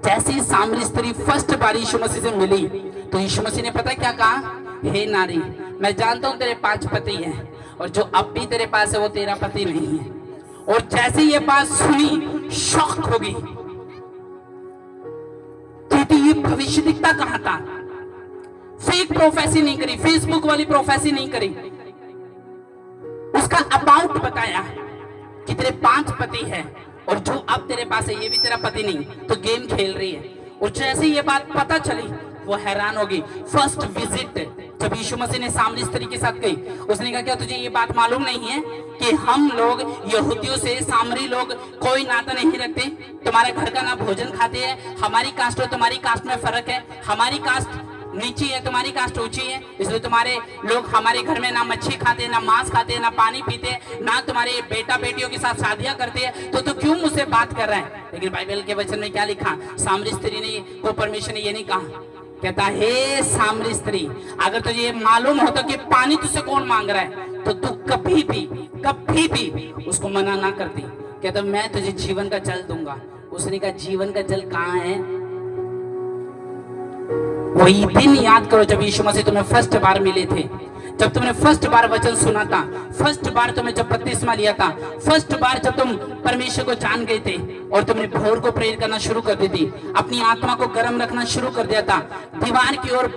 जैसे ही सामरी स्त्री फर्स्ट बार यीशु मसीह से मिली, तो यीशु मसीह ने पता क्या कहा? हे नारी, मैं जानता हूं तेरे 5 पति हैं, और जो अब भी तेरे पास है वो तेरा पति नहीं है। और जैसे ये बात सुनी, शॉक हो गई, तो ये भविष्य दिखता कहां था? फेक प्रोफेसी नहीं करी, फेसबुक वाली प्रोफेसी नहीं करी, उसका अबाउट बताया कि तेरे 5 पति हैं, और जो अब तेरे पास है ये भी तेरा पति नहीं, तो गेम खेल रही है। और जैसे ये बात पता चली, वो हैरान होगी। फर्स्ट विजिट जब यीशु मसीह ने सामरी स्त्री के साथ गई, उसने कहा, क्या तुझे ये बात मालूम नहीं है कि हम लोग यहूदियों से, सामरी लोग कोई नाता नहीं रखते? तुम्हारे घर का ना भोजन खाते हैं, हमारी कास्ट और तुम्हारी कास्ट में फर्क है, हमारी कास्ट नीची है, तुम्हारी कास्ट ऊंची है, इसलिए तुम्हारे लोग हमारे घर में ना मच्छी खाते, ना मांस खाते, ना पानी पीते, ना तुम्हारे बेटा बेटियों के साथ शादियां करते हैं, तो तू क्यों मुझसे बात कर रहा है? लेकिन बाइबल के वचन में क्या लिखा? सामरी स्त्री ने को परमेश्वर ने ये नहीं कहा, कहता, हे सामरी स्त्री, अगर तुझे ये मालूम होता कि पानी तुझसे कौन मांग रहा है, तो तू कभी भी उसको मना ना करती। कहता, मैं तुझे जीवन का जल दूंगा। उसने कहा, जीवन का जल कहाँ है? वही दिन याद करो जब यीशु मसीह तुम्हें फर्स्ट बार मिले थे, जब तुमने फर्स्ट बार वचन सुना था, फर्स्ट बार तुमने जब बपतिस्मा लिया था, फर्स्ट बार जब तुम परमेश्वर को जान गए थे और तुमने भोर को प्रेयर करना शुरू कर दी थी, अपनी आत्मा को गर्म रखना शुरू कर दिया था, दीवार की ओर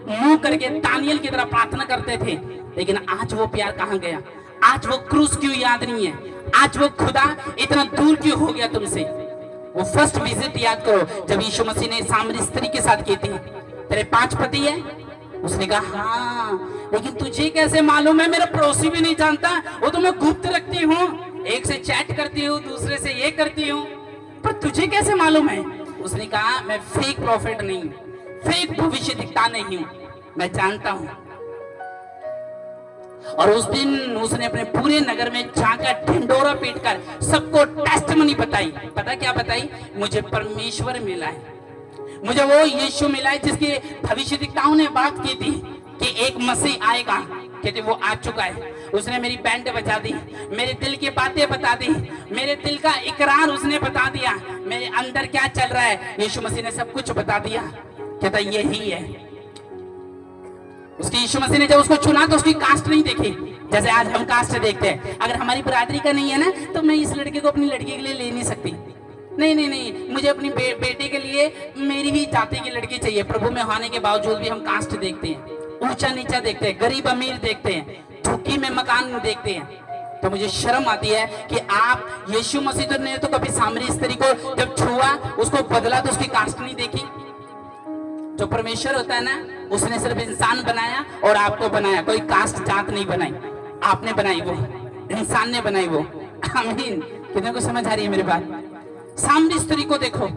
मुंह करके दानियल की तरह प्रार्थना करते थे। लेकिन आज वो प्यार कहाँ गया? आज वो क्रूस क्यों याद नहीं है? आज वो खुदा इतना दूर क्यों हो गया तुमसे? वो फर्स्ट विजिट याद करो जब यीशु मसीह ने सामरी स्त्री के साथ की थी। तेरे 5 पति है? उसने कहा, हाँ लेकिन तुझे कैसे मालूम है? मेरा पड़ोसी भी नहीं जानता, वो तो मैं गुप्त रखती हूँ, एक से चैट करती हूँ, दूसरे से ये करती हूँ, पर तुझे कैसे मालूम है? उसने कहा मैं फेक प्रॉफिट नहीं, फेक भविष्य दिखता नहीं हूँ, मैं जानता हूँ। और उस दिन उसने अपने पूरे नगर में जाकर ढिंडोरा पीटकर सबको टेस्टमनी बताई। पता क्या बताई? मुझे परमेश्वर मिला है, मुझे वो यीशु मिला है जिसकी भविष्यद्वक्ताओं ने बात की थी कि एक मसीह आएगा, कहते वो आ चुका है। उसने मेरी बैंड बजा दी, मेरे दिल की बातें बता दी, मेरे दिल का इकरार उसने बता दिया, मेरे अंदर क्या चल रहा है यीशु मसीह ने सब कुछ बता दिया। कहता यही है। उसकी यीशु मसीह ने जब उसको चुना तो उसकी कास्ट नहीं देखी जैसे आज हम कास्ट देखते हैं। अगर हमारी बरादरी का नहीं है ना तो मैं इस लड़के को अपनी लड़की के लिए ले नहीं सकती। नहीं नहीं नहीं, मुझे अपनी बेटे के लिए मेरी ही जाति की लड़की चाहिए। प्रभु में होने के बावजूद भी हम कास्ट देखते हैं, ऊंचा नीचा देखते हैं, गरीब अमीर देखते हैं, झुग्गी में मकान देखते हैं। तो मुझे शर्म आती है कि आप यीशु मसीह ने तो कभी सामरी स्त्री को जब छुआ उसको बदला तो उसकी कास्ट नहीं देखी। जो परमेश्वर होता है ना, उसने सिर्फ इंसान बनाया और आपको बनाया, कोई कास्ट जात नहीं बनाई, आपने बनाई, वो इंसान ने बनाई वो। आमीन। कितने को समझ आ रही है मेरी बात? सामरी स्त्री को देखो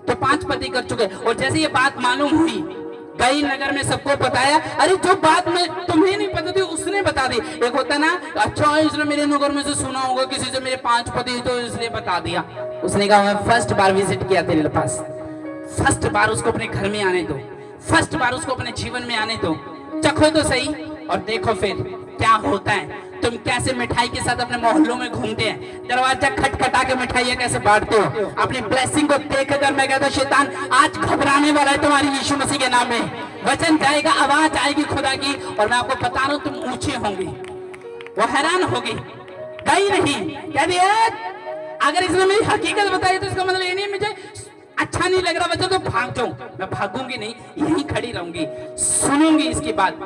तो 5 पति कर चुके, और जैसे ये बात मालूम हुई गई नगर में सबको बताया। अरे जो बात में तुम्हें नहीं पता थी उसने बता दी। एक होता ना, अच्छा इसने मेरे नगर में से सुना होगा किसी से मेरे 5 पति तो इसलिए बता दिया। उसने कहा मैं फर्स्ट बार विजिट किया तेरे पास, फर्स्ट बार उसको अपने घर में आने दो, फर्स्ट बार उसको अपने जीवन में आने दो, चखो तो सही और देखो फिर क्या होता है। तुम कैसे मिठाई के साथ अपने मोहल्लों में घूमते हैं, दरवाजा खटखटा के मिठाइयां कैसे बांटते हो। अपनी ब्लेसिंग को देखकर मैं कहता हूं शैतान आज घबराने वाला है तुम्हारी यीशु मसीह के नाम में। वचन जाएगा, आवाज आएगी खुदा की, और मैं आपको बता रहा हूं तुम ऊंचे होंगे। वो हैरान होगी, गई नहीं, कह दिया अगर इसने मेरी हकीकत बताई तो इसका मतलब ये नहीं मुझे अच्छा नहीं लग रहा बच्चा तो भाग जाऊं। मैं भागूंगी नहीं, यहीं खड़ी रहूंगी, सुनूंगी इसकी बात।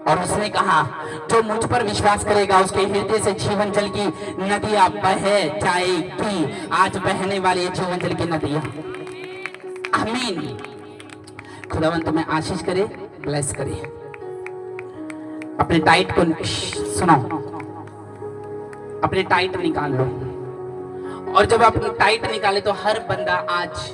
और उसने कहा जो मुझ पर विश्वास करेगा उसके हृदय से जीवन जल की नदियां बह जाएगी। आज बहने वाली जीवन जल की नदियां। आमीन। खुदावंत तुम्हें आशीष करे, ब्लेस करे। अपने टाइट को सुनो, अपने टाइट निकाल लो, और जब आप टाइट निकाले तो हर बंदा आज